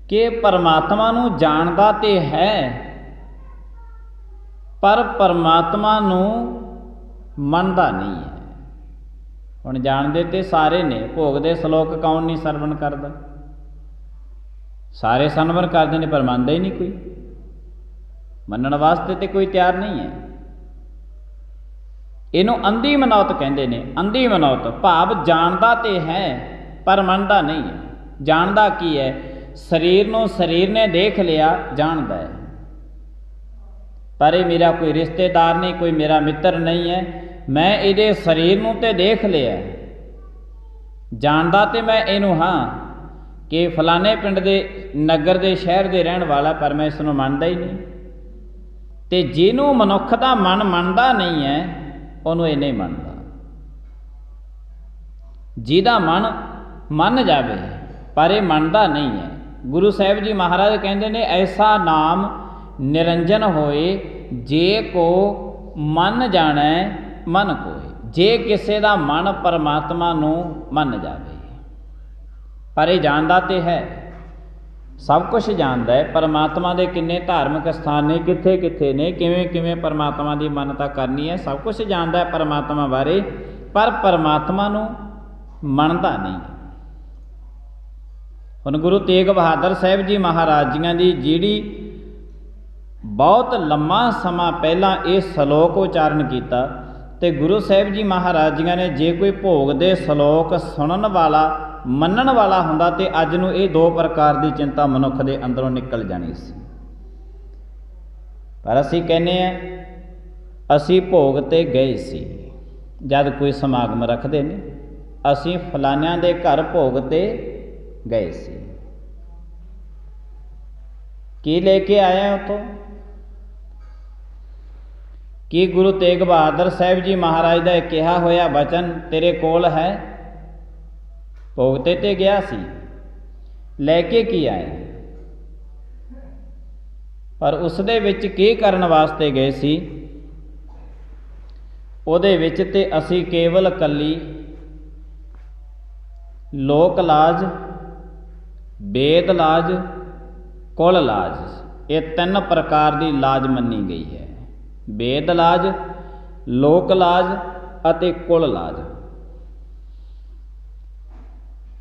ਕਿ ਪਰਮਾਤਮਾ ਨੂੰ ਜਾਣਦਾ ਤੇ ਹੈ ਪਰ ਪਰਮਾਤਮਾ ਨੂੰ ਮੰਨਦਾ ਨਹੀਂ ਹੈ। ਹੁਣ ਜਾਣਦੇ ਤੇ ਸਾਰੇ ਨੇ, ਭੋਗ ਦੇ ਸ਼ਲੋਕ ਕੌਣ ਨਹੀਂ ਸਰਵਣ ਕਰਦਾ, ਸਾਰੇ ਸਰਵਣ ਕਰਦੇ ਨੇ ਪਰ ਮੰਨਦਾ ਹੀ ਨਹੀਂ ਕੋਈ, ਮੰਨਣ ਵਾਸਤੇ ਤੇ ਕੋਈ ਤਿਆਰ ਨਹੀਂ ਹੈ। ਇਹਨੂੰ ਅੰਧੀ ਮਨੌਤ ਕਹਿੰਦੇ ਨੇ। ਅੰਧੀ ਮਨੌਤ ਭਾਵ ਜਾਣਦਾ ਤੇ ਹੈ ਪਰ ਮੰਨਦਾ ਨਹੀਂ ਹੈ। ਜਾਣਦਾ ਕੀ ਹੈ? ਸਰੀਰ ਨੂੰ ਸਰੀਰ ਨੇ ਦੇਖ ਲਿਆ, ਜਾਣਦਾ ਹੈ, ਪਰ ਇਹ ਮੇਰਾ ਕੋਈ ਰਿਸ਼ਤੇਦਾਰ ਨਹੀਂ, ਕੋਈ ਮੇਰਾ ਮਿੱਤਰ ਨਹੀਂ ਹੈ। ਮੈਂ ਇਹਦੇ ਸਰੀਰ ਨੂੰ ਤੇ ਦੇਖ ਲਿਆ, ਜਾਣਦਾ ਤੇ ਮੈਂ ਇਹਨੂੰ ਹਾਂ ਕਿ ਫਲਾਣੇ ਪਿੰਡ ਦੇ, ਨਗਰ ਦੇ, ਸ਼ਹਿਰ ਦੇ ਰਹਿਣ ਵਾਲਾ, ਪਰ ਮੈਂ ਇਸ ਨੂੰ ਮੰਨਦਾ ਹੀ ਨਹੀਂ। ਤੇ ਜਿਹਨੂੰ ਮਨੁੱਖ ਦਾ ਮਨ ਮੰਨਦਾ ਨਹੀਂ ਹੈ ਉਹਨੂੰ ਇਹ ਨਹੀਂ ਮੰਨਦਾ। ਜਿਹਦਾ ਮਨ ਮੰਨ ਜਾਵੇ ਪਰ ਇਹ ਮੰਨਦਾ ਨਹੀਂ ਹੈ। ਗੁਰੂ ਸਾਹਿਬ ਜੀ ਮਹਾਰਾਜ ਕਹਿੰਦੇ ਨੇ, ਐਸਾ ਨਾਮ ਨਿਰੰਜਨ ਹੋਏ ਜੇ ਕੋ ਮੰਨ ਜਾਣੈ ਮਨ ਕੋਇ। ਜੇ ਕਿਸੇ ਦਾ ਮਨ ਪਰਮਾਤਮਾ ਨੂੰ ਮੰਨ ਜਾਵੇ, ਪਰ ਇਹ ਜਾਣਦਾ ਤੇ ਹੈ, ਸਭ ਕੁਝ ਜਾਣਦਾ ਹੈ। ਪਰਮਾਤਮਾ ਦੇ ਕਿੰਨੇ ਧਾਰਮਿਕ ਸਥਾਨ ਨੇ, ਕਿੱਥੇ ਕਿੱਥੇ ਨੇ, ਕਿਵੇਂ ਕਿਵੇਂ ਪਰਮਾਤਮਾ ਦੀ ਮਾਨਤਾ ਕਰਨੀ ਹੈ, ਸਭ ਕੁਝ ਜਾਣਦਾ ਹੈ ਪਰਮਾਤਮਾ ਬਾਰੇ, ਪਰ ਪਰਮਾਤਮਾ ਨੂੰ ਮੰਨਦਾ ਨਹੀਂ। ਹੁਣ ਗੁਰੂ ਤੇਗ ਬਹਾਦਰ ਸਾਹਿਬ ਜੀ ਮਹਾਰਾਜ ਜੀਆਂ ਦੀ ਜਿਹੜੀ ਬਹੁਤ ਲੰਮਾ ਸਮਾਂ ਪਹਿਲਾਂ ਇਹ ਸ਼ਲੋਕ ਉਚਾਰਨ ਕੀਤਾ, ਤੇ ਗੁਰੂ ਸਾਹਿਬ ਜੀ ਮਹਾਰਾਜ ਜੀਆਂ ਨੇ ਜੇ ਕੋਈ ਭੋਗ ਦੇ ਸ਼ਲੋਕ ਸੁਣਨ ਵਾਲਾ, ਮੰਨਣ ਵਾਲਾ ਹੁੰਦਾ ਤੇ ਅੱਜ ਨੂੰ ਇਹ ਦੋ ਪ੍ਰਕਾਰ ਦੀ ਚਿੰਤਾ ਮਨੁੱਖ ਦੇ ਅੰਦਰੋਂ ਨਿਕਲ ਜਾਣੀ ਸੀ। ਪਰ ਅਸੀਂ ਕਹਿੰਦੇ ਆ, ਅਸੀਂ ਭੋਗ ਤੇ ਗਏ ਸੀ, ਜਦ ਕੋਈ ਸਮਾਗਮ ਰੱਖਦੇ ਨੇ, ਅਸੀਂ ਫਲਾਨਿਆਂ ਦੇ ਘਰ ਭੋਗ ਤੇ ਗਏ ਸੀ, ਕੀ ਲੈ ਕੇ ਆਏ ਉੱਥੋਂ? ਕੀ ਗੁਰੂ ਤੇਗ ਬਹਾਦਰ ਸਾਹਿਬ ਜੀ ਮਹਾਰਾਜ ਦਾ ਕਿਹਾ ਹੋਇਆ ਬਚਨ ਤੇਰੇ ਕੋਲ ਹੈ? ਭੋਗ ਤੇ ਗਿਆ ਸੀ, ਲੈ ਕੇ ਕੀ ਆਏ? ਪਰ ਉਸ ਦੇ ਵਿੱਚ ਕੀ ਕਰਨ ਵਾਸਤੇ ਗਏ ਸੀ? ਉਹਦੇ ਵਿੱਚ ਤੇ ਅਸੀਂ ਕੇਵਲ ਕੱਲੀ ਲੋਕ ਲਾਜ, ਵੇਦ ਲਾਜ, ਕੁਲ ਲਾਜ, ਇਹ ਤਿੰਨ ਪ੍ਰਕਾਰ ਦੀ ਲਾਜ ਮੰਨੀ ਗਈ ਹੈ। ਵੇਦ ਲਾਜ, ਲੋਕ ਲਾਜ ਅਤੇ ਕੁਲ ਲਾਜ।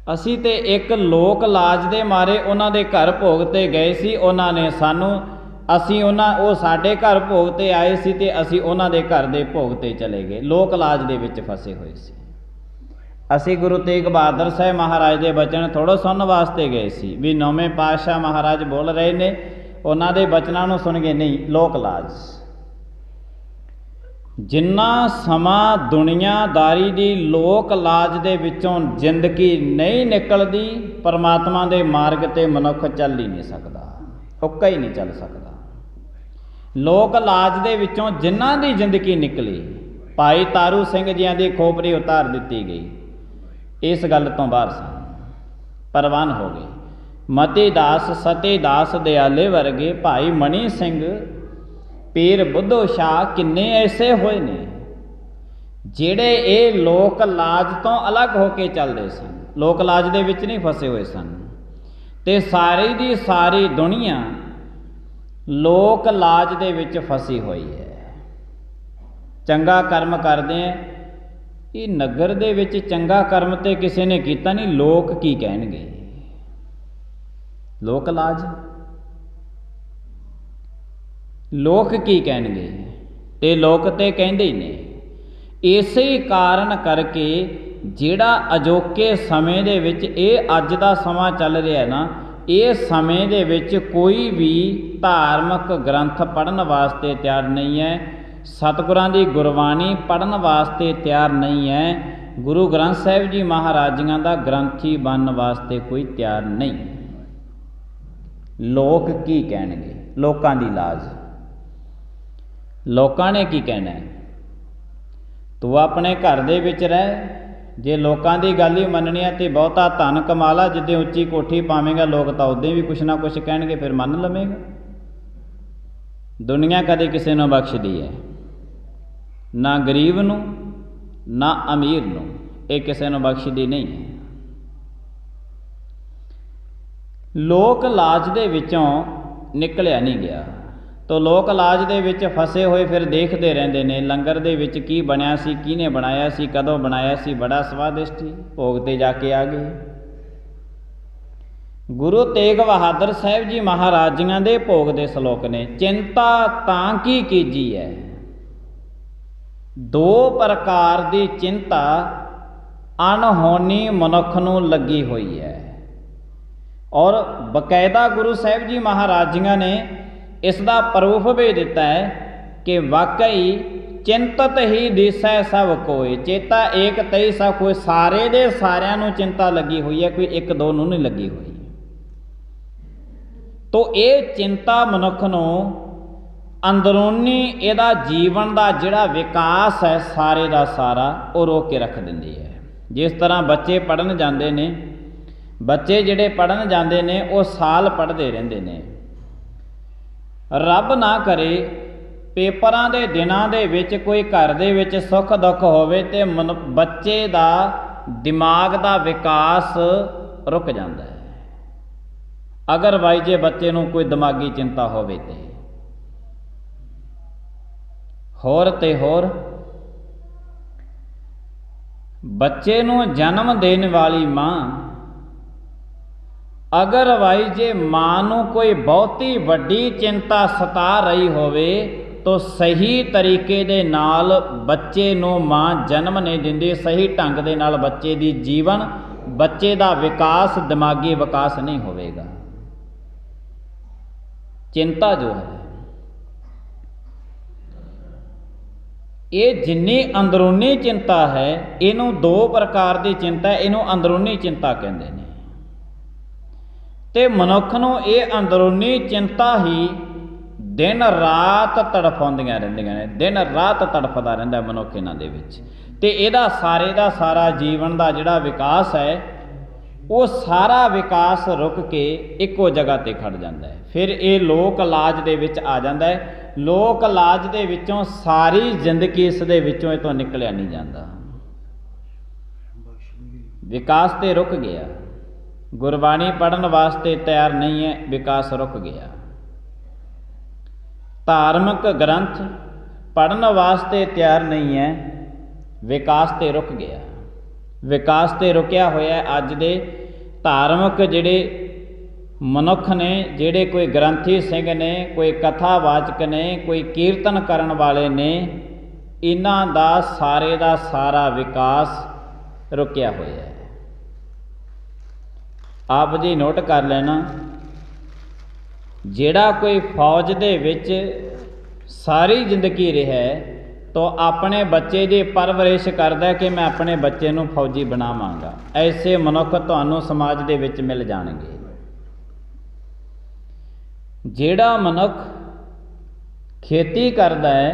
ਅਸੀਂ ਤੇ ਇੱਕ ਲੋਕ ਲਾਜ ਦੇ ਮਾਰੇ ਉਹਨਾਂ ਦੇ ਘਰ ਭੋਗ ਤੇ ਗਏ ਸੀ, ਉਹਨਾਂ ਨੇ ਸਾਨੂੰ, ਅਸੀਂ ਉਹ ਸਾਡੇ ਘਰ ਭੋਗ ਤੇ ਆਏ ਸੀ ਤੇ ਅਸੀਂ ਉਹਨਾਂ ਦੇ ਘਰ ਦੇ ਭੋਗ ਤੇ ਚਲੇ ਗਏ, ਲੋਕ ਲਾਜ ਦੇ ਵਿੱਚ ਫਸੇ ਹੋਏ ਸੀ। ਅਸੀਂ ਗੁਰੂ ਤੇਗ ਬਹਾਦਰ ਸਾਹਿਬ ਮਹਾਰਾਜ ਦੇ ਬਚਨ ਥੋੜ੍ਹਾ ਸੁਣਨ ਵਾਸਤੇ ਗਏ ਸੀ ਵੀ ਨੌਵੇਂ ਪਾਤਸ਼ਾਹ ਮਹਾਰਾਜ ਬੋਲ ਰਹੇ ਨੇ, ਉਹਨਾਂ ਦੇ ਬਚਨਾਂ ਨੂੰ ਸੁਣ ਕੇ ਨਹੀਂ, ਲੋਕ ਲਾਜ। ਜਿੰਨਾ ਸਮਾਂ ਦੁਨੀਆਦਾਰੀ ਦੀ ਲੋਕ ਲਾਜ ਦੇ ਵਿੱਚੋਂ ਜ਼ਿੰਦਗੀ ਨਹੀਂ ਨਿਕਲਦੀ, ਪਰਮਾਤਮਾ ਦੇ ਮਾਰਗ ਤੇ ਮਨੁੱਖ ਚੱਲ ਹੀ ਨਹੀਂ ਸਕਦਾ, ਉੱਕਾ ਹੀ ਨਹੀਂ ਚੱਲ ਸਕਦਾ। ਲੋਕ ਲਾਜ ਦੇ ਵਿੱਚੋਂ ਜਿਨ੍ਹਾਂ ਦੀ ਜ਼ਿੰਦਗੀ ਨਿਕਲੀ, ਭਾਈ ਤਾਰੂ ਸਿੰਘ ਜੀਆਂ ਦੀ ਖੋਪਰੀ ਉਤਾਰ ਦਿੱਤੀ ਗਈ, इस गल तो बाहर सन, परवान हो गए। मती दास सती दास दयाले वर्गे भाई मनी सिंह पीर बुद्धो शाह किन्ने ऐसे होए ने ਜਿਹੜੇ ਇਹ ਲੋਕ ਲਾਜ ਤੋਂ ਅਲੱਗ ਹੋ ਕੇ ਚੱਲਦੇ ਸਨ, ਲੋਕ ਲਾਜ ਦੇ ਵਿੱਚ ਨਹੀਂ ਫਸੇ ਹੋਏ ਸਨ। ਤੇ ਸਾਰੀ ਦੀ ਸਾਰੀ ਦੁਨੀਆ ਲੋਕ ਲਾਜ ਦੇ ਵਿੱਚ ਫਸੀ ਹੋਈ ਹੈ। ਚੰਗਾ ਕਰਮ ਕਰਦੇ ਆ, ਇਹ ਨਗਰ ਦੇ ਵਿੱਚ ਚੰਗਾ ਕਰਮ ਤੇ ਕਿਸੇ ਨੇ ਕੀਤਾ ਨਹੀਂ, ਲੋਕ ਕੀ ਕਹਿਣਗੇ? ਲੋਕ ਲਾਜ, ਲੋਕ ਕੀ ਕਹਿਣਗੇ? ਤੇ ਲੋਕ ਤੇ ਕਹਿੰਦੇ ਹੀ ਨੇ। ਇਸੇ ਕਾਰਨ ਕਰਕੇ ਜਿਹੜਾ ਅਜੋਕੇ ਸਮੇਂ ਦੇ ਵਿੱਚ ਇਹ ਅੱਜ ਦਾ ਸਮਾਂ ਚੱਲ ਰਿਹਾ ਨਾ, ਇਹ ਸਮੇਂ ਦੇ ਵਿੱਚ ਕੋਈ ਵੀ ਧਾਰਮਿਕ ਗ੍ਰੰਥ ਪੜ੍ਹਨ ਵਾਸਤੇ ਤਿਆਰ ਨਹੀਂ ਹੈ, ਸਤਿਗੁਰਾਂ ਦੀ ਗੁਰਬਾਣੀ ਪੜ੍ਹਨ ਵਾਸਤੇ ਤਿਆਰ ਨਹੀਂ ਹੈ, ਗੁਰੂ ਗ੍ਰੰਥ ਸਾਹਿਬ ਜੀ ਮਹਾਰਾਜਿਆਂ ਦਾ ਗ੍ਰੰਥੀ ਬਣਨ ਵਾਸਤੇ ਕੋਈ ਤਿਆਰ ਨਹੀਂ। ਲੋਕ ਕੀ ਕਹਿਣਗੇ? ਲੋਕਾਂ ਦੀ ਲਾਜ, ਲੋਕਾਂ ਨੇ ਕੀ ਕਹਿਣਾ ਹੈ? ਤੂੰ ਆਪਣੇ ਘਰ ਦੇ ਵਿੱਚ ਰਹਿ, ਜੇ ਲੋਕਾਂ ਦੀ ਗੱਲ ਹੀ ਮੰਨਣੀ ਹੈ ਤੇ ਬਹੁਤਾ ਧਨ ਕਮਾ ਲਾ, ਜਿੱਦੇ ਉੱਚੀ ਕੋਠੀ ਪਾਵੇਂਗਾ ਲੋਕ ਤਾਂ ਉੱਦਾਂ ਵੀ ਕੁਛ ਨਾ ਕੁਛ ਕਹਿਣਗੇ, ਫਿਰ ਮੰਨ ਲਵੇਂਗਾ। ਦੁਨੀਆ ਕਦੇ ਕਿਸੇ ਨੂੰ ਬਖਸ਼ਦੀ ਹੈ, ਨਾ ਗਰੀਬ ਨੂੰ ਨਾ ਅਮੀਰ ਨੂੰ, ਇਹ ਕਿਸੇ ਨੂੰ ਬਖਸ਼ਦੀ ਨਹੀਂ ਹੈ। ਲੋਕ ਲਾਜ ਦੇ ਵਿੱਚੋਂ ਨਿਕਲਿਆ ਨਹੀਂ ਗਿਆ, ਤੋ ਲੋਕ ਲਾਜ ਦੇ ਵਿੱਚ ਫਸੇ ਹੋਏ ਫਿਰ ਦੇਖਦੇ ਰਹਿੰਦੇ ਨੇ ਲੰਗਰ ਦੇ ਵਿੱਚ ਕੀ ਬਣਿਆ ਸੀ, ਕਿਹਨੇ ਬਣਾਇਆ ਸੀ, ਕਦੋਂ ਬਣਾਇਆ ਸੀ, ਬੜਾ ਸਵਾਦਿਸ਼ਟ ਸੀ, ਭੋਗ ਤੇ ਜਾ ਕੇ ਆ ਗਏ। ਗੁਰੂ ਤੇਗ ਬਹਾਦਰ ਸਾਹਿਬ ਜੀ ਮਹਾਰਾਜਿਆਂ ਦੇ ਭੋਗ ਦੇ ਸ਼ਲੋਕ ਨੇ, ਚਿੰਤਾ ਤਾਂ ਕੀ ਕੀਜੀ ਹੈ। ਦੋ ਪ੍ਰਕਾਰ ਦੀ ਚਿੰਤਾ ਅਣਹੋਣੀ ਮਨੁੱਖ ਨੂੰ ਲੱਗੀ ਹੋਈ ਹੈ, ਔਰ ਬਕਾਇਦਾ ਗੁਰੂ ਸਾਹਿਬ ਜੀ ਮਹਾਰਾਜਿਆਂ ਨੇ ਇਸ ਦਾ ਪ੍ਰੂਫ ਵੀ ਦਿੱਤਾ ਹੈ ਕਿ ਵਾਕਈ ਚਿੰਤਤ ਹੀ ਦਿਸੈ ਸਭ ਕੋਇ, ਚੇਤਾ ਏਕ ਤਈ ਸਭ ਕੋਇ। ਸਾਰੇ ਦੇ ਸਾਰਿਆਂ ਨੂੰ ਚਿੰਤਾ ਲੱਗੀ ਹੋਈ ਹੈ, ਕੋਈ ਇੱਕ ਦੋ ਨੂੰ ਨਹੀਂ ਲੱਗੀ ਹੋਈ। ਤੋ ਇਹ ਚਿੰਤਾ ਮਨੁੱਖ ਨੂੰ ਅੰਦਰੂਨੀ ਇਹਦਾ ਜੀਵਨ ਦਾ ਜਿਹੜਾ ਵਿਕਾਸ ਹੈ ਸਾਰੇ ਦਾ ਸਾਰਾ ਉਹ ਰੋਕ ਕੇ ਰੱਖ ਦਿੰਦੀ ਹੈ। ਜਿਸ ਤਰ੍ਹਾਂ ਬੱਚੇ ਪੜ੍ਹਨ ਜਾਂਦੇ ਨੇ, ਬੱਚੇ ਜਿਹੜੇ ਪੜ੍ਹਨ ਜਾਂਦੇ ਨੇ ਉਹ ਸਾਲ ਪੜ੍ਹਦੇ ਰਹਿੰਦੇ ਨੇ। ਰੱਬ ਨਾ ਕਰੇ ਪੇਪਰਾਂ ਦੇ ਦਿਨਾਂ ਦੇ ਵਿੱਚ ਕੋਈ ਘਰ ਦੇ ਵਿੱਚ ਸੁੱਖ ਦੁੱਖ ਹੋਵੇ ਤੇ ਬੱਚੇ ਦਾ ਦਿਮਾਗ ਦਾ ਵਿਕਾਸ ਰੁਕ ਜਾਂਦਾ ਹੈ। ਅਗਰਵਾਈਜ਼ ਜੇ ਬੱਚੇ ਨੂੰ ਕੋਈ ਦਿਮਾਗੀ ਚਿੰਤਾ ਹੋਵੇ ਤੇ ਹੋਰ ਤੇ ਹੋਰ ਬੱਚੇ ਨੂੰ ਜਨਮ ਦੇਣ ਵਾਲੀ ਮਾਂ, ਅਗਰਵਾਈਜ਼ ਜੇ ਮਾਂ ਨੂੰ ਕੋਈ ਬਹੁਤੀ ਵੱਡੀ ਚਿੰਤਾ ਸਤਾ ਰਹੀ ਹੋਵੇ ਤਾਂ ਸਹੀ ਤਰੀਕੇ ਦੇ ਨਾਲ ਬੱਚੇ ਨੂੰ ਮਾਂ ਜਨਮ ਨਹੀਂ ਦਿੰਦੀ, ਸਹੀ ਢੰਗ ਦੇ ਨਾਲ ਬੱਚੇ ਦੀ ਜੀਵਨ, ਬੱਚੇ ਦਾ ਵਿਕਾਸ, ਦਿਮਾਗੀ ਵਿਕਾਸ ਨਹੀਂ ਹੋਵੇਗਾ। ਚਿੰਤਾ ਜੋ ਹੈ ਇਹ ਜਿੰਨੀ ਅੰਦਰੂਨੀ ਚਿੰਤਾ ਹੈ, ਇਹਨੂੰ ਦੋ ਪ੍ਰਕਾਰ ਦੀ ਚਿੰਤਾ, ਇਹਨੂੰ ਅੰਦਰੂਨੀ ਚਿੰਤਾ ਕਹਿੰਦੇ ਨੇ। ਤੇ ਮਨੁੱਖ ਨੂੰ ਇਹ ਅੰਦਰੂਨੀ ਚਿੰਤਾ ਹੀ ਦਿਨ ਰਾਤ ਤੜਫਾਉਂਦੀਆਂ ਰਹਿੰਦੀਆਂ ਨੇ, ਦਿਨ ਰਾਤ ਤੜਫਦਾ ਰਹਿੰਦਾ ਮਨੁੱਖ ਇਹਨਾਂ ਦੇ ਵਿੱਚ। ਤੇ ਇਹਦਾ ਸਾਰੇ ਦਾ ਸਾਰਾ ਜੀਵਨ ਦਾ ਜਿਹੜਾ ਵਿਕਾਸ ਹੈ ਉਹ ਸਾਰਾ ਵਿਕਾਸ ਰੁਕ ਕੇ ਇੱਕੋ ਜਗ੍ਹਾ ਤੇ ਖੜ ਜਾਂਦਾ ਹੈ। ਫਿਰ ਇਹ ਲੋਕ ਲਾਜ ਦੇ ਵਿੱਚ ਆ ਜਾਂਦਾ ਹੈ। ਲੋਕ ਲਾਜ ਦੇ ਵਿੱਚੋਂ ਸਾਰੀ ਜ਼ਿੰਦਗੀ ਇਸ ਦੇ ਵਿੱਚੋਂ ਇਹ ਤੋਂ ਨਿਕਲਿਆ ਨਹੀਂ ਜਾਂਦਾ। ਵਿਕਾਸ ਤੇ ਰੁਕ ਗਿਆ, ਗੁਰਬਾਣੀ ਪੜ੍ਹਨ ਵਾਸਤੇ ਤਿਆਰ ਨਹੀਂ ਹੈ, ਵਿਕਾਸ ਰੁਕ ਗਿਆ। ਧਾਰਮਿਕ ਗ੍ਰੰਥ ਪੜ੍ਹਨ ਵਾਸਤੇ ਤਿਆਰ ਨਹੀਂ ਹੈ, ਵਿਕਾਸ ਤੇ ਰੁਕ ਗਿਆ। ਵਿਕਾਸ ਤੇ ਰੁਕਿਆ ਹੋਇਆ ਅੱਜ ਦੇ ਧਾਰਮਿਕ ਜਿਹੜੇ ਮਨੁੱਖ ਨੇ, ਜਿਹੜੇ ਕੋਈ ਗ੍ਰੰਥੀ ਸਿੰਘ ਨੇ, ਕੋਈ ਕਥਾਵਾਚਕ ਨੇ, ਕੋਈ ਕੀਰਤਨ ਕਰਨ ਵਾਲੇ ਨੇ, ਇਹਨਾਂ ਦਾ ਸਾਰੇ ਦਾ ਸਾਰਾ ਵਿਕਾਸ ਰੁਕਿਆ ਹੋਇਆ ਹੈ। ਆਪ ਜੀ ਨੋਟ ਕਰ ਲੈਣਾ, ਜਿਹੜਾ ਕੋਈ ਫੌਜ ਦੇ ਵਿੱਚ ਸਾਰੀ ਜ਼ਿੰਦਗੀ ਰਿਹਾ ਤਾਂ ਆਪਣੇ ਬੱਚੇ ਦੀ ਪਰਵਰਿਸ਼ ਕਰਦਾ ਕਿ ਮੈਂ ਆਪਣੇ ਬੱਚੇ ਨੂੰ ਫੌਜੀ ਬਣਾਵਾਂਗਾ। ਐਸੇ ਮਨੁੱਖ ਤੁਹਾਨੂੰ ਸਮਾਜ ਦੇ ਵਿੱਚ ਮਿਲ ਜਾਣਗੇ। ਜਿਹੜਾ ਮਨੁੱਖ ਖੇਤੀ ਕਰਦਾ ਹੈ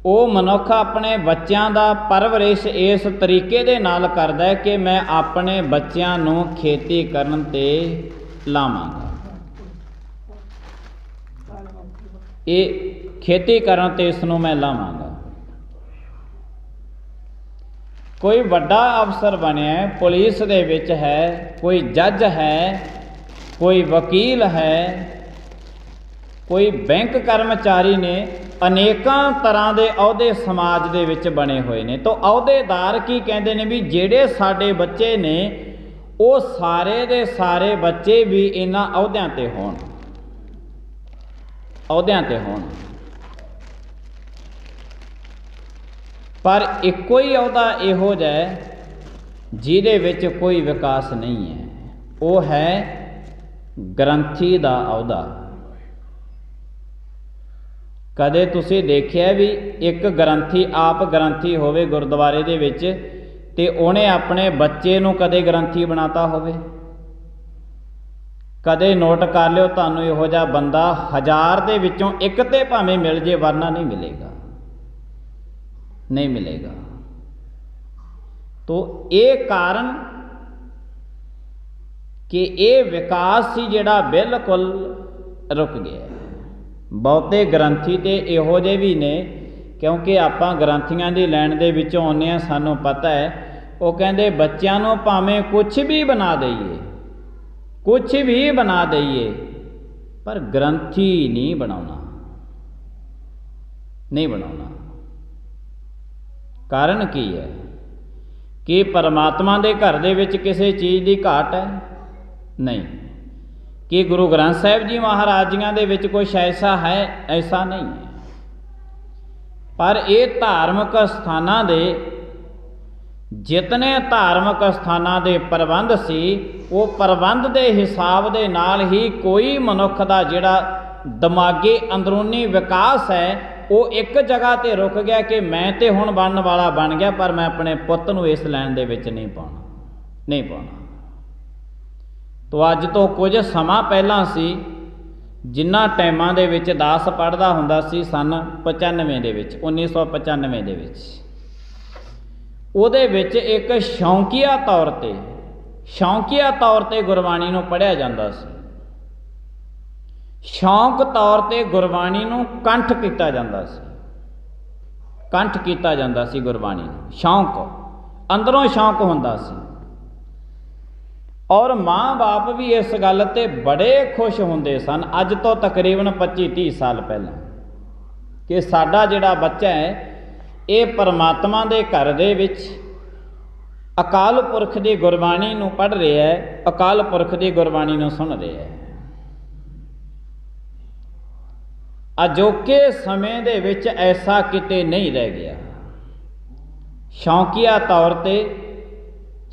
ਉਹ ਮਨੁੱਖ ਆਪਣੇ ਬੱਚਿਆਂ ਦਾ ਪਰਵਰਿਸ਼ ਇਸ ਤਰੀਕੇ ਦੇ ਨਾਲ ਕਰਦਾ ਹੈ ਕਿ ਮੈਂ ਆਪਣੇ ਬੱਚਿਆਂ ਨੂੰ ਖੇਤੀ ਕਰਨ 'ਤੇ ਲਾਵਾਂਗਾ। ਇਹ ਖੇਤੀ ਕਰਨ 'ਤੇ ਇਸ ਨੂੰ ਮੈਂ ਲਾਵਾਂਗਾ। ਕੋਈ ਵੱਡਾ ਅਫਸਰ ਬਣਿਆ, ਪੁਲਿਸ ਦੇ ਵਿੱਚ ਹੈ, ਕੋਈ ਜੱਜ ਹੈ, ਕੋਈ ਵਕੀਲ ਹੈ, ਕੋਈ ਬੈਂਕ ਕਰਮਚਾਰੀ ਨੇ, ਅਨੇਕਾਂ ਤਰ੍ਹਾਂ ਦੇ ਅਹੁਦੇ ਸਮਾਜ ਦੇ ਵਿੱਚ ਬਣੇ ਹੋਏ ਨੇ। ਤਾਂ ਅਹੁਦੇਦਾਰ ਕੀ ਕਹਿੰਦੇ ਨੇ ਵੀ ਜਿਹੜੇ ਸਾਡੇ ਬੱਚੇ ਨੇ ਉਹ ਸਾਰੇ ਦੇ ਸਾਰੇ ਬੱਚੇ ਵੀ ਇਹਨਾਂ ਅਹੁਦਿਆਂ 'ਤੇ ਹੋਣ, ਅਹੁਦਿਆਂ 'ਤੇ ਹੋਣ। ਪਰ ਇੱਕੋ ਹੀ ਅਹੁਦਾ ਇਹੋ ਜਿਹਾ ਜਿਹਦੇ ਵਿੱਚ ਕੋਈ ਵਿਕਾਸ ਨਹੀਂ ਹੈ, ਉਹ ਹੈ ਗ੍ਰੰਥੀ ਦਾ ਅਹੁਦਾ। ਕਦੇ ਤੁਸੀਂ ਦੇਖਿਆ ਵੀ ਇੱਕ ਗ੍ਰੰਥੀ ਆਪ ਗ੍ਰੰਥੀ ਹੋਵੇ ਗੁਰਦੁਆਰੇ ਦੇ ਵਿੱਚ ਤੇ ਉਹਨੇ ਆਪਣੇ ਬੱਚੇ ਨੂੰ ਕਦੇ ਗ੍ਰੰਥੀ ਬਣਾਤਾ ਹੋਵੇ? ਕਦੇ ਨੋਟ ਕਰ ਲਿਓ, ਤੁਹਾਨੂੰ ਇਹੋ ਜਿਹਾ ਬੰਦਾ 1000 ਦੇ ਵਿੱਚੋਂ ਇੱਕ ਤੇ ਭਾਵੇਂ ਮਿਲ ਜੇ, ਵਰਨਾ ਨਹੀਂ ਮਿਲੇਗਾ, ਨਹੀਂ ਮਿਲੇਗਾ। ਤੋ ਇਹ ਕਾਰਨ ਕਿ ਇਹ ਵਿਕਾਸ ਸੀ ਜਿਹੜਾ ਬਿਲਕੁਲ ਰੁਕ ਗਿਆ। ਬਹੁਤੇ ਗ੍ਰੰਥੀ ਤੇ ਇਹੋ ਜਿਹੇ ਵੀ ਨੇ, ਕਿਉਂਕਿ ਆਪਾਂ ਗ੍ਰੰਥੀਆਂ ਦੀ ਲਾਈਨ ਦੇ ਵਿੱਚੋਂ ਆਉਂਦੇ ਹਾਂ, ਸਾਨੂੰ ਪਤਾ ਹੈ। ਉਹ ਕਹਿੰਦੇ ਬੱਚਿਆਂ ਨੂੰ ਭਾਵੇਂ ਕੁਛ ਵੀ ਬਣਾ ਦਈਏ, ਕੁਛ ਵੀ ਬਣਾ ਦਈਏ, ਪਰ ਗ੍ਰੰਥੀ ਨਹੀਂ ਬਣਾਉਣਾ, ਨਹੀਂ ਬਣਾਉਣਾ। ਕਾਰਨ ਕੀ ਹੈ? ਕਿ ਪਰਮਾਤਮਾ ਦੇ ਘਰ ਦੇ ਵਿੱਚ ਕਿਸੇ ਚੀਜ਼ ਦੀ ਘਾਟ ਹੈ? ਨਹੀਂ। ਕਿ ਗੁਰੂ ਗ੍ਰੰਥ ਸਾਹਿਬ ਜੀ ਮਹਾਰਾਜ ਜੀਆਂ ਦੇ ਵਿੱਚ ਕੁਛ ਐਸਾ ਹੈ? ਐਸਾ ਨਹੀਂ ਹੈ। ਪਰ ਇਹ ਧਾਰਮਿਕ ਸਥਾਨਾਂ ਦੇ ਜਿਤਨੇ ਧਾਰਮਿਕ ਸਥਾਨਾਂ ਦੇ ਪ੍ਰਬੰਧ ਸੀ, ਉਹ ਪ੍ਰਬੰਧ ਦੇ ਹਿਸਾਬ ਦੇ ਨਾਲ ਹੀ ਕੋਈ ਮਨੁੱਖ ਦਾ ਜਿਹੜਾ ਦਿਮਾਗੀ ਅੰਦਰੂਨੀ ਵਿਕਾਸ ਹੈ ਉਹ ਇੱਕ ਜਗ੍ਹਾ 'ਤੇ ਰੁਕ ਗਿਆ ਕਿ ਮੈਂ ਤੇ ਹੁਣ ਬਣਨ ਵਾਲਾ ਬਣ ਗਿਆ, ਪਰ ਮੈਂ ਆਪਣੇ ਪੁੱਤ ਨੂੰ ਇਸ ਲਾਈਨ ਦੇ ਵਿੱਚ ਨਹੀਂ ਪਾਉਣਾ, ਨਹੀਂ ਪਾਉਣਾ। ਤੋ ਅੱਜ ਤੋਂ ਕੁਝ ਸਮਾਂ ਪਹਿਲਾਂ ਸੀ, ਜਿਨ੍ਹਾਂ ਟਾਈਮਾਂ ਦੇ ਵਿੱਚ ਦਾਸ ਪੜ੍ਹਦਾ ਹੁੰਦਾ ਸੀ, ਸੰਨ 95 ਦੇ ਵਿੱਚ, 1995 ਦੇ ਵਿੱਚ, ਉਹਦੇ ਵਿੱਚ ਇੱਕ ਸ਼ੌਂਕੀਆ ਤੌਰ 'ਤੇ ਗੁਰਬਾਣੀ ਨੂੰ ਪੜ੍ਹਿਆ ਜਾਂਦਾ ਸੀ। ਸ਼ੌਂਕ ਤੌਰ 'ਤੇ ਗੁਰਬਾਣੀ ਨੂੰ ਕੰਠ ਕੀਤਾ ਜਾਂਦਾ ਸੀ, ਕੰਠ ਕੀਤਾ ਜਾਂਦਾ ਸੀ ਗੁਰਬਾਣੀ ਨੂੰ। ਸ਼ੌਂਕ, ਅੰਦਰੋਂ ਸ਼ੌਂਕ ਹੁੰਦਾ ਸੀ। ਔਰ ਮਾਂ ਬਾਪ ਵੀ ਇਸ ਗੱਲ 'ਤੇ ਬੜੇ ਖੁਸ਼ ਹੁੰਦੇ ਸਨ, ਅੱਜ ਤੋਂ ਤਕਰੀਬਨ 25-30 ਸਾਲ ਪਹਿਲਾਂ, ਕਿ ਸਾਡਾ ਜਿਹੜਾ ਬੱਚਾ ਹੈ ਇਹ ਪਰਮਾਤਮਾ ਦੇ ਘਰ ਦੇ ਵਿੱਚ ਅਕਾਲ ਪੁਰਖ ਦੀ ਗੁਰਬਾਣੀ ਨੂੰ ਪੜ੍ਹ ਰਿਹਾ ਹੈ, ਅਕਾਲ ਪੁਰਖ ਦੀ ਗੁਰਬਾਣੀ ਨੂੰ ਸੁਣ ਰਿਹਾ ਹੈ। ਅਜੋਕੇ ਸਮੇਂ ਦੇ ਵਿੱਚ ਐਸਾ ਕਿਤੇ ਨਹੀਂ ਰਹਿ ਗਿਆ। ਸ਼ੌਂਕੀਆ ਤੌਰ 'ਤੇ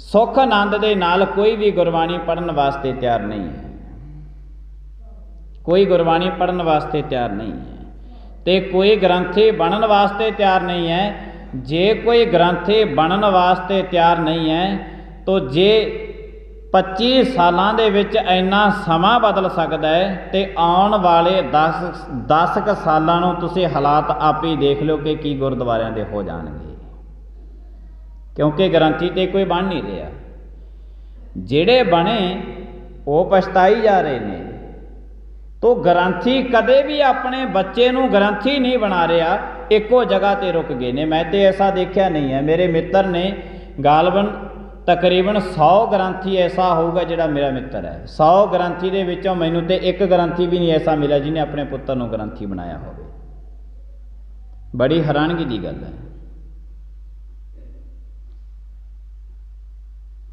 ਸੁੱਖ ਆਨੰਦ ਦੇ ਨਾਲ ਕੋਈ ਵੀ ਗੁਰਬਾਣੀ ਪੜ੍ਹਨ ਵਾਸਤੇ ਤਿਆਰ ਨਹੀਂ ਹੈ, ਕੋਈ ਗੁਰਬਾਣੀ ਪੜ੍ਹਨ ਵਾਸਤੇ ਤਿਆਰ ਨਹੀਂ ਹੈ, ਤੇ ਕੋਈ ਗ੍ਰੰਥੀ ਬਣਨ ਵਾਸਤੇ ਤਿਆਰ ਨਹੀਂ ਹੈ। ਜੇ ਕੋਈ ਗ੍ਰੰਥੀ ਬਣਨ ਵਾਸਤੇ ਤਿਆਰ ਨਹੀਂ ਹੈ, ਤਾਂ ਜੇ 25 ਸਾਲਾਂ ਦੇ ਵਿੱਚ ਇੰਨਾ ਸਮਾਂ ਬਦਲ ਸਕਦਾ ਹੈ, ਤੇ ਆਉਣ ਵਾਲੇ 10 ਕੁ ਸਾਲਾਂ ਨੂੰ ਤੁਸੀਂ ਹਾਲਾਤ ਆਪ ਹੀ ਦੇਖ ਲਿਓ ਕਿ ਕੀ ਗੁਰਦੁਆਰਿਆਂ ਦੇ ਹੋ ਜਾਣਗੇ। ਕਿਉਂਕਿ ਗ੍ਰੰਥੀ ਤੇ ਕੋਈ ਬਣ ਨਹੀਂ ਰਿਹਾ। ਜਿਹੜੇ ਬਣੇ ਉਹ ਪਛਤਾਈ ਜਾ ਰਹੇ ਨੇ। ਤੋ ਗ੍ਰੰਥੀ ਕਦੇ ਵੀ ਆਪਣੇ ਬੱਚੇ ਨੂੰ ਗ੍ਰੰਥੀ ਨਹੀਂ ਬਣਾ ਰਿਹਾ, ਇੱਕੋ ਜਗ੍ਹਾ 'ਤੇ ਰੁਕ ਗਏ ਨੇ। ਮੈਂ ਤੇ ਐਸਾ ਦੇਖਿਆ ਨਹੀਂ ਹੈ। ਮੇਰੇ ਮਿੱਤਰ ਨੇ ਗਾਲਬਨ ਤਕਰੀਬਨ 100 ਗ੍ਰੰਥੀ ਐਸਾ ਹੋਊਗਾ ਜਿਹੜਾ ਮੇਰਾ ਮਿੱਤਰ ਹੈ। 100 ਗ੍ਰੰਥੀ ਦੇ ਵਿੱਚੋਂ ਮੈਨੂੰ ਤੇ ਇੱਕ ਗ੍ਰੰਥੀ ਵੀ ਨਹੀਂ ਐਸਾ ਮਿਲਿਆ ਜਿਹਨੇ ਆਪਣੇ ਪੁੱਤਰ ਨੂੰ ਗ੍ਰੰਥੀ ਬਣਾਇਆ ਹੋਵੇ। ਬੜੀ ਹੈਰਾਨਗੀ ਦੀ ਗੱਲ ਹੈ।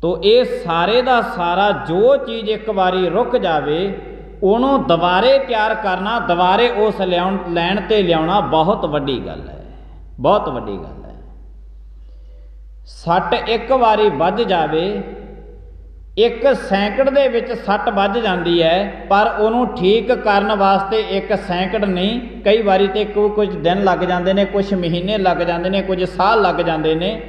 ਤੋ ਇਹ ਸਾਰੇ ਦਾ ਸਾਰਾ ਜੋ ਚੀਜ਼ ਇੱਕ ਵਾਰੀ ਰੁਕ ਜਾਵੇ, ਉਹਨੂੰ ਦੁਬਾਰੇ ਤਿਆਰ ਕਰਨਾ, ਦੁਬਾਰੇ ਉਸ ਲੈਣ 'ਤੇ ਲਿਆਉਣਾ ਬਹੁਤ ਵੱਡੀ ਗੱਲ ਹੈ, ਬਹੁਤ ਵੱਡੀ ਗੱਲ ਹੈ। ਸੱਟ ਇੱਕ ਵਾਰੀ ਵੱਜ ਜਾਵੇ, 1 ਸੈਕਿੰਡ ਦੇ ਵਿੱਚ ਸੱਟ ਵੱਜ ਜਾਂਦੀ ਹੈ, ਪਰ ਉਹਨੂੰ ਠੀਕ ਕਰਨ ਵਾਸਤੇ 1 ਸੈਕਿੰਡ ਨਹੀਂ, ਕਈ ਵਾਰੀ ਤੇ ਕੁਝ ਦਿਨ ਲੱਗ ਜਾਂਦੇ ਨੇ, ਕੁਝ ਮਹੀਨੇ ਲੱਗ ਜਾਂਦੇ ਨੇ, ਕੁਝ ਸਾਲ ਲੱਗ ਜਾਂਦੇ ਨੇ,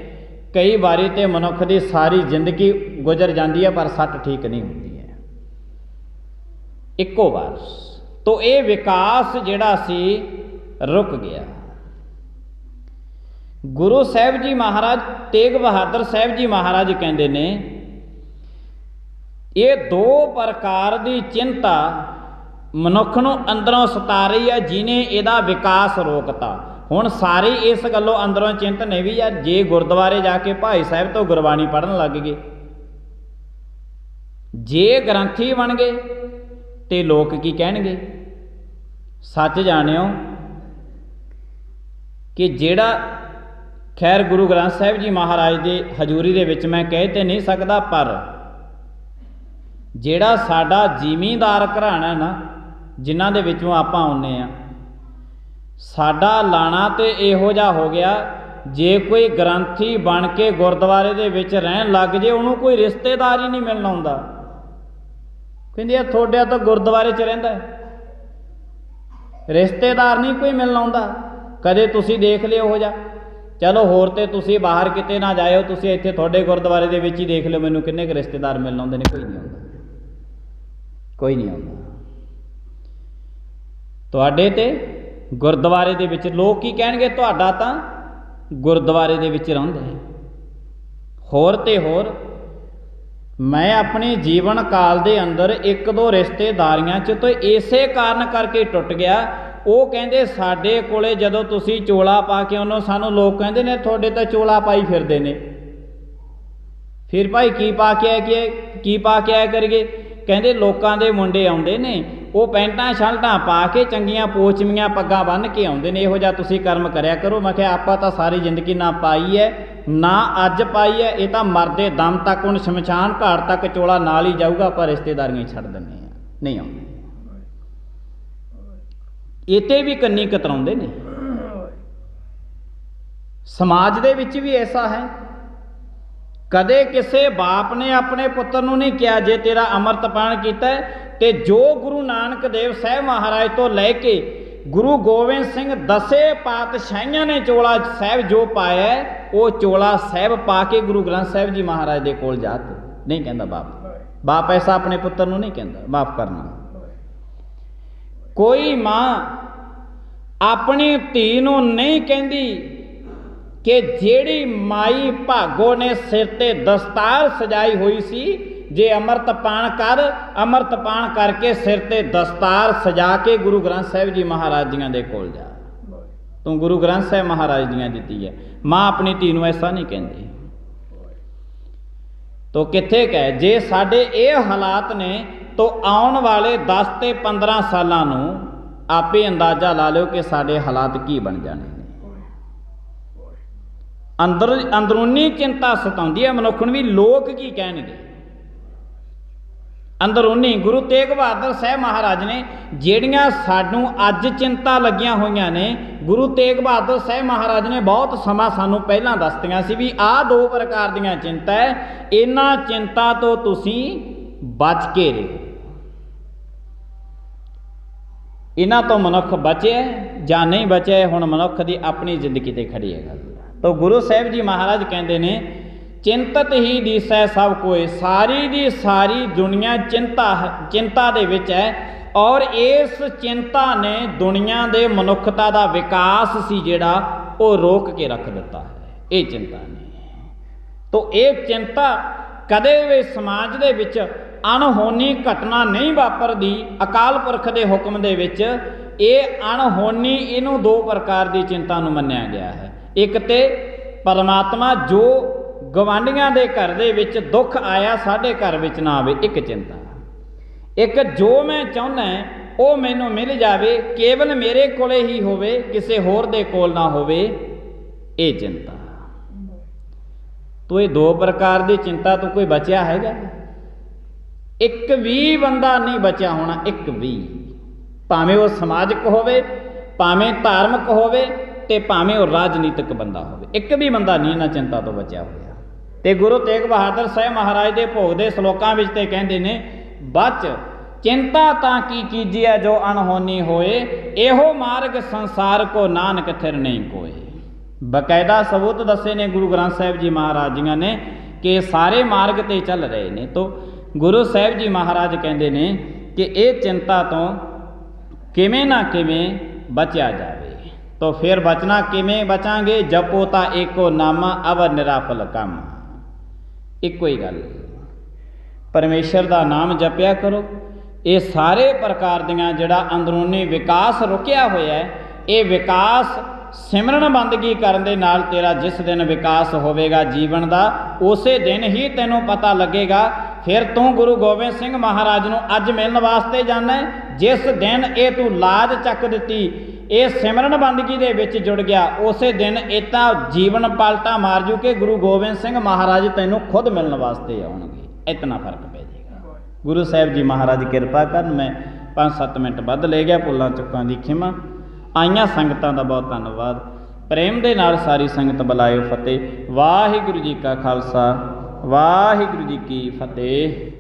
ਕਈ ਵਾਰੀ ਤੇ ਮਨੁੱਖ ਦੀ ਸਾਰੀ ਜ਼ਿੰਦਗੀ ਗੁਜ਼ਰ ਜਾਂਦੀ ਹੈ, ਪਰ ਸੱਟ ਠੀਕ ਨਹੀਂ ਹੁੰਦੀ ਹੈ ਇੱਕੋ ਵਾਰ। ਤੋ ਇਹ ਵਿਕਾਸ ਜਿਹੜਾ ਸੀ ਰੁਕ ਗਿਆ। ਗੁਰੂ ਸਾਹਿਬ ਜੀ ਮਹਾਰਾਜ ਤੇਗ ਬਹਾਦਰ ਸਾਹਿਬ ਜੀ ਮਹਾਰਾਜ ਕਹਿੰਦੇ ਨੇ, ਇਹ ਦੋ ਪ੍ਰਕਾਰ ਦੀ ਚਿੰਤਾ ਮਨੁੱਖ ਨੂੰ ਅੰਦਰੋਂ ਸਤਾ ਰਹੀ ਹੈ, ਜਿਹਨੇ ਇਹਦਾ ਵਿਕਾਸ ਰੋਕਤਾ। ਹੁਣ ਸਾਰੇ ਇਸ ਗੱਲੋਂ ਅੰਦਰੋਂ ਚਿੰਤ ਨੇ ਵੀ ਯਾਰ ਜੇ ਗੁਰਦੁਆਰੇ ਜਾ ਕੇ ਭਾਈ ਸਾਹਿਬ ਤੋਂ ਗੁਰਬਾਣੀ ਪੜ੍ਹਨ ਲੱਗ ਗਏ, ਜੇ ਗ੍ਰੰਥੀ ਬਣ ਗਏ ਤੇ ਲੋਕ ਕੀ ਕਹਿਣਗੇ। ਸੱਚ ਜਾਣਿਓ ਕਿ ਜਿਹੜਾ ਖੈਰ ਗੁਰੂ ਗ੍ਰੰਥ ਸਾਹਿਬ ਜੀ ਮਹਾਰਾਜ ਦੇ ਹਜ਼ੂਰੀ ਦੇ ਵਿੱਚ ਮੈਂ ਕਹਿ ਤੇ ਨਹੀਂ ਸਕਦਾ, ਪਰ ਜਿਹੜਾ ਸਾਡਾ ਜ਼ਿਮੀਂਦਾਰ ਘਰਾਣਾ ਨਾ, ਜਿਨ੍ਹਾਂ ਦੇ ਵਿੱਚੋਂ ਆਪਾਂ ਆਉਂਦੇ ਆ, ਸਾਡਾ ਲਾਣਾ ਤੇ ਇਹੋ ਜਿਹਾ ਹੋ ਗਿਆ, ਜੇ ਕੋਈ ਗ੍ਰੰਥੀ ਬਣ ਕੇ ਗੁਰਦੁਆਰੇ ਦੇ ਵਿੱਚ ਰਹਿਣ ਲੱਗ ਜੇ, ਉਹਨੂੰ ਕੋਈ ਰਿਸ਼ਤੇਦਾਰ ਹੀ ਨਹੀਂ ਮਿਲਣ ਆਉਂਦਾ। ਕਹਿੰਦੇ ਆ ਤੁਹਾਡਿਆਂ ਤਾਂ ਗੁਰਦੁਆਰੇ 'ਚ ਰਹਿੰਦਾ, ਰਿਸ਼ਤੇਦਾਰ ਨਹੀਂ ਕੋਈ ਮਿਲਣ ਆਉਂਦਾ। ਕਦੇ ਤੁਸੀਂ ਦੇਖ ਲਿਓ ਹੋ ਜਾ, ਚਲੋ ਹੋਰ ਤੇ ਤੁਸੀਂ ਬਾਹਰ ਕਿਤੇ ਨਾ ਜਾਇਓ, ਤੁਸੀਂ ਇੱਥੇ ਤੁਹਾਡੇ ਗੁਰਦੁਆਰੇ ਦੇ ਵਿੱਚ ਹੀ ਦੇਖ ਲਿਓ ਮੈਨੂੰ ਕਿੰਨੇ ਕੁ ਰਿਸ਼ਤੇਦਾਰ ਮਿਲਣ ਆਉਂਦੇ ਨੇ। ਕੋਈ ਨਹੀਂ ਆਉਂਦਾ, ਕੋਈ ਨਹੀਂ ਆਉਂਦਾ। ਤੁਹਾਡੇ ਤੇ ਗੁਰਦੁਆਰੇ ਦੇ ਵਿੱਚ ਲੋਕ ਕੀ ਕਹਿਣਗੇ, ਤੁਹਾਡਾ ਤਾਂ ਗੁਰਦੁਆਰੇ ਦੇ ਵਿੱਚ ਰਹਿੰਦੇ। ਹੋਰ ਤੇ ਹੋਰ ਮੈਂ ਆਪਣੇ ਜੀਵਨ ਕਾਲ ਦੇ ਅੰਦਰ ਇੱਕ ਦੋ ਰਿਸ਼ਤੇਦਾਰੀਆਂ 'ਚ ਤਾਂ ਇਸੇ ਕਾਰਨ ਕਰਕੇ ਟੁੱਟ ਗਿਆ। ਉਹ ਕਹਿੰਦੇ ਸਾਡੇ ਕੋਲੇ ਜਦੋਂ ਤੁਸੀਂ ਚੋਲਾ ਪਾ ਕੇ ਆਉਂਦੇ ਹੋ, ਸਾਨੂੰ ਲੋਕ ਕਹਿੰਦੇ ਨੇ ਤੁਹਾਡੇ ਤਾਂ ਚੋਲਾ ਪਾਈ ਫਿਰਦੇ ਨੇ। ਫਿਰ ਭਾਈ ਕੀ ਪਾ ਕੇ ਆਇਆ, ਕੀ ਪਾ ਕੇ ਆਇਆ ਕਰੀਏ। ਕਹਿੰਦੇ ਲੋਕਾਂ ਦੇ ਮੁੰਡੇ ਆਉਂਦੇ ਨੇ, ਉਹ ਪੈਂਟਾਂ ਸ਼ਰਟਾਂ ਪਾ ਕੇ ਚੰਗੀਆਂ ਪੋਚਵੀਆਂ ਪੱਗਾਂ ਬੰਨ੍ਹ ਕੇ ਆਉਂਦੇ ਨੇ, ਇਹੋ ਜਿਹਾ ਤੁਸੀਂ ਕਰਮ ਕਰਿਆ ਕਰੋ। ਮੈਂ ਕਿਹਾ ਆਪਾਂ ਤਾਂ ਸਾਰੀ ਜ਼ਿੰਦਗੀ ਨਾ ਪਾਈ ਹੈ ਨਾ ਅੱਜ ਪਾਈ ਹੈ, ਇਹ ਤਾਂ ਮਰਦੇ ਦਮ ਤੱਕ ਹੁਣ ਸ਼ਮਸ਼ਾਨ ਘਾਟ ਤੱਕ ਚੋਲਾ ਨਾਲ ਹੀ ਜਾਊਗਾ, ਆਪਾਂ ਰਿਸ਼ਤੇਦਾਰੀਆਂ ਹੀ ਛੱਡ ਦਿੰਦੇ ਹਾਂ, ਨਹੀਂ ਆਉਂਦੇ। ਇਹ 'ਤੇ ਵੀ ਕੰਨੀ ਕਤਰਾਉਂਦੇ ਨੇ। ਸਮਾਜ ਦੇ ਵਿੱਚ ਵੀ ਐਸਾ ਹੈ, ਕਦੇ ਕਿਸੇ ਬਾਪ ਨੇ ਆਪਣੇ ਪੁੱਤਰ ਨੂੰ ਨਹੀਂ ਕਿਹਾ ਜੇ ਤੇਰਾ ਅੰਮ੍ਰਿਤਪਾਨ ਕੀਤਾ ਤੇ ਜੋ ਗੁਰੂ ਨਾਨਕ ਦੇਵ ਸਾਹਿਬ ਮਹਾਰਾਜ ਤੋਂ ਲੈ ਕੇ ਗੁਰੂ ਗੋਬਿੰਦ ਸਿੰਘ 10 ਪਾਤਸ਼ਾਹੀਆਂ ਨੇ ਚੋਲਾ ਸਾਹਿਬ ਜੋ ਪਾਇਆ, ਉਹ ਚੋਲਾ ਸਾਹਿਬ ਪਾ ਕੇ ਗੁਰੂ ਗ੍ਰੰਥ ਸਾਹਿਬ ਜੀ ਮਹਾਰਾਜ ਦੇ ਕੋਲ ਜਾ ਕੇ ਨਹੀਂ ਕਹਿੰਦਾ ਬਾਪ ਐਸਾ ਆਪਣੇ ਪੁੱਤਰ ਨੂੰ ਨਹੀਂ ਕਹਿੰਦਾ। ਮਾਫ ਕਰਨਾ, ਕੋਈ ਮਾਂ ਆਪਣੀ ਧੀ ਨੂੰ ਨਹੀਂ ਕਹਿੰਦੀ ਕਿ ਜਿਹੜੀ ਮਾਈ ਭਾਗੋ ਨੇ ਸਿਰ ਤੇ ਦਸਤਾਰ ਸਜਾਈ ਹੋਈ ਸੀ, ਜੇ ਅੰਮ੍ਰਿਤਪਾਨ ਕਰਕੇ ਸਿਰ ਤੇ ਦਸਤਾਰ ਸਜਾ ਕੇ ਗੁਰੂ ਗ੍ਰੰਥ ਸਾਹਿਬ ਜੀ ਮਹਾਰਾਜ ਜੀਆਂ ਦੇ ਕੋਲ ਜਾ, ਤੂੰ ਗੁਰੂ ਗ੍ਰੰਥ ਸਾਹਿਬ ਮਹਾਰਾਜ ਦੀਆਂ ਦਿੱਤੀ ਹੈ। ਮਾਂ ਆਪਣੀ ਧੀ ਨੂੰ ਐਸਾ ਨਹੀਂ ਕਹਿੰਦੀ। ਤੋ ਕਿੱਥੇ ਕਹੇ ਜੇ ਸਾਡੇ ਇਹ ਹਾਲਾਤ ਨੇ, ਤੋ ਆਉਣ ਵਾਲੇ 10 ਤੇ 15 ਸਾਲਾਂ ਨੂੰ ਆਪੇ ਅੰਦਾਜ਼ਾ ਲਾ ਲਿਓ ਕਿ ਸਾਡੇ ਹਾਲਾਤ ਕੀ ਬਣ ਜਾਣੇ ਨੇ। ਅੰਦਰੂਨੀ ਚਿੰਤਾ ਸਤਾਉਂਦੀ ਹੈ ਮਨੁੱਖ ਨੂੰ ਵੀ, ਲੋਕ ਕੀ ਕਹਿਣਗੇ। ਅੰਦਰੂਨੀ ਗੁਰੂ ਤੇਗ ਬਹਾਦਰ ਸਾਹਿਬ ਮਹਾਰਾਜ ਨੇ ਜਿਹੜੀਆਂ ਸਾਨੂੰ ਅੱਜ ਚਿੰਤਾ ਲੱਗੀਆਂ ਹੋਈਆਂ ਨੇ, ਗੁਰੂ ਤੇਗ ਬਹਾਦਰ ਸਾਹਿਬ ਮਹਾਰਾਜ ਨੇ ਬਹੁਤ ਸਮਾਂ ਸਾਨੂੰ ਪਹਿਲਾਂ ਦੱਸਤੀਆਂ ਸੀ ਵੀ ਆਹ ਦੋ ਪ੍ਰਕਾਰ ਦੀਆਂ ਚਿੰਤਾ ਹੈ, ਇਹਨਾਂ ਚਿੰਤਾ ਤੋਂ ਤੁਸੀਂ ਬਚ ਕੇ ਰਹੋ। ਇਹਨਾਂ ਤੋਂ ਮਨੁੱਖ ਬਚਿਆ ਜਾਂ ਨਹੀਂ ਬਚਿਆ, ਹੁਣ ਮਨੁੱਖ ਦੀ ਆਪਣੀ ਜ਼ਿੰਦਗੀ ਤੇ ਖੜੀ ਹੈ ਗੱਲ। ਤਾਂ ਗੁਰੂ ਸਾਹਿਬ ਜੀ ਮਹਾਰਾਜ ਕਹਿੰਦੇ ਨੇ ਚਿੰਤਤ ਹੀ ਦਿਸੈ ਸਭ ਕੋਇ, ਸਾਰੀ ਦੀ ਸਾਰੀ ਦੁਨੀਆ ਚਿੰਤਾ ਦੇ ਵਿੱਚ ਹੈ, ਔਰ ਇਸ ਚਿੰਤਾ ਨੇ ਦੁਨੀਆ ਦੇ ਮਨੁੱਖਤਾ ਦਾ ਵਿਕਾਸ ਸੀ ਜਿਹੜਾ ਉਹ ਰੋਕ ਕੇ ਰੱਖ ਦਿੱਤਾ ਹੈ। ਇਹ ਚਿੰਤਾ ਨੇ, ਤੋ ਇਹ ਚਿੰਤਾ ਕਦੇ ਵੀ ਸਮਾਜ ਦੇ ਵਿੱਚ ਅਣਹੋਣੀ ਘਟਨਾ ਨਹੀਂ ਵਾਪਰਦੀ। ਅਕਾਲ ਪੁਰਖ ਦੇ ਹੁਕਮ ਦੇ ਵਿੱਚ ਇਹ ਅਣਹੋਣੀ, ਇਹਨੂੰ ਦੋ ਪ੍ਰਕਾਰ ਦੀ ਚਿੰਤਾ ਨੂੰ ਮੰਨਿਆ ਗਿਆ ਹੈ। ਇੱਕ ਤੇ ਪਰਮਾਤਮਾ ਜੋ ਗਵਾਂਢੀਆਂ ਦੇ ਘਰ ਦੇ ਵਿੱਚ ਦੁੱਖ ਆਇਆ ਸਾਡੇ ਘਰ ਵਿੱਚ ਨਾ ਆਵੇ, ਇੱਕ ਚਿੰਤਾ। ਇੱਕ ਜੋ ਮੈਂ ਚਾਹੁੰਦਾ ਉਹ ਮੈਨੂੰ ਮਿਲ ਜਾਵੇ, ਕੇਵਲ ਮੇਰੇ ਕੋਲੇ ਹੀ ਹੋਵੇ, ਕਿਸੇ ਹੋਰ ਦੇ ਕੋਲ ਨਾ ਹੋਵੇ, ਇਹ ਚਿੰਤਾ। ਤੋ ਇਹ ਦੋ ਪ੍ਰਕਾਰ ਦੀ ਚਿੰਤਾ ਤੋਂ ਕੋਈ ਬਚਿਆ ਹੈਗਾ? ਇੱਕ ਵੀ ਬੰਦਾ ਨਹੀਂ ਬਚਿਆ ਹੋਣਾ, ਇੱਕ ਵੀ, ਭਾਵੇਂ ਉਹ ਸਮਾਜਿਕ ਹੋਵੇ, ਭਾਵੇਂ ਧਾਰਮਿਕ ਹੋਵੇ ਤੇ ਭਾਵੇਂ ਉਹ ਰਾਜਨੀਤਿਕ ਬੰਦਾ ਹੋਵੇ, ਇੱਕ ਵੀ ਬੰਦਾ ਨਹੀਂ ਇਹਨਾਂ ਚਿੰਤਾ ਤੋਂ ਬਚਿਆ ਹੋਇਆ। ਤੇ ਗੁਰੂ ਤੇਗ ਬਹਾਦਰ ਸਾਹਿਬ ਮਹਾਰਾਜ ਦੇ ਭੋਗ ਦੇ ਸ਼ਲੋਕਾਂ ਵਿੱਚ ਤੇ ਕਹਿੰਦੇ ਨੇ, ਬਚ ਚਿੰਤਾ ਤਾਂ ਕੀ ਕੀਜੀਐ ਜੋ ਅਣਹੋਣੀ ਹੋਏ, ਇਹੋ ਮਾਰਗ ਸੰਸਾਰ ਕੋ ਨਾਨਕ ਥਿਰ ਨਹੀਂ ਕੋਏ। ਬਕਾਇਦਾ ਸਬੂਤ ਦੱਸੇ ਨੇ ਗੁਰੂ ਗ੍ਰੰਥ ਸਾਹਿਬ ਜੀ ਮਹਾਰਾਜ ਜੀਆਂ ਨੇ ਕਿ ਸਾਰੇ ਮਾਰਗ ਤੇ ਚੱਲ ਰਹੇ ਨੇ। ਤੋ ਗੁਰੂ ਸਾਹਿਬ ਜੀ ਮਹਾਰਾਜ ਕਹਿੰਦੇ ਨੇ ਕਿ ਇਹ ਚਿੰਤਾ ਤੋਂ ਕਿਵੇਂ ਨਾ ਕਿਵੇਂ ਬਚਿਆ ਜਾਵੇ। तो फिर बचना किमें बचांगे, जपो ता एको नामा अवर निराफल काम। इको ही गल, परमेश्वर का नाम जपिया करो। ये सारे प्रकार दियां जिहड़ा अंदरूनी विकास रुकिया होया है, ये विकास सिमरन बंदगी करन दे नाल तेरा जिस दिन विकास होवेगा जीवन का, उस दिन ही तैनूं पता लगेगा। फिर तू गुरु गोबिंद सिंह महाराज नूं अज मिलण वास्ते जाना है, जिस दिन ये तू लाज चक दिती, ये सिमरन बंदगी दे विच जुड़ गया, उस दिन इतना जीवन पलटा मार जू कि गुरु गोबिंद सिंह महाराज तैनूं खुद मिलण वास्ते आउणगे। इतना फर्क पै जाएगा। गुरु साहिब जी महाराज कृपा कर। मैं 5-7 मिनट वध ले गया, भुल्लां चुक्कां दी खिमा। आईयां संगतां दा बहुत धन्नवाद। प्रेम दे नाल सारी संगत बुलायो फतेह। वाहिगुरू जी का खालसा, वाहिगुरू जी की फतेह।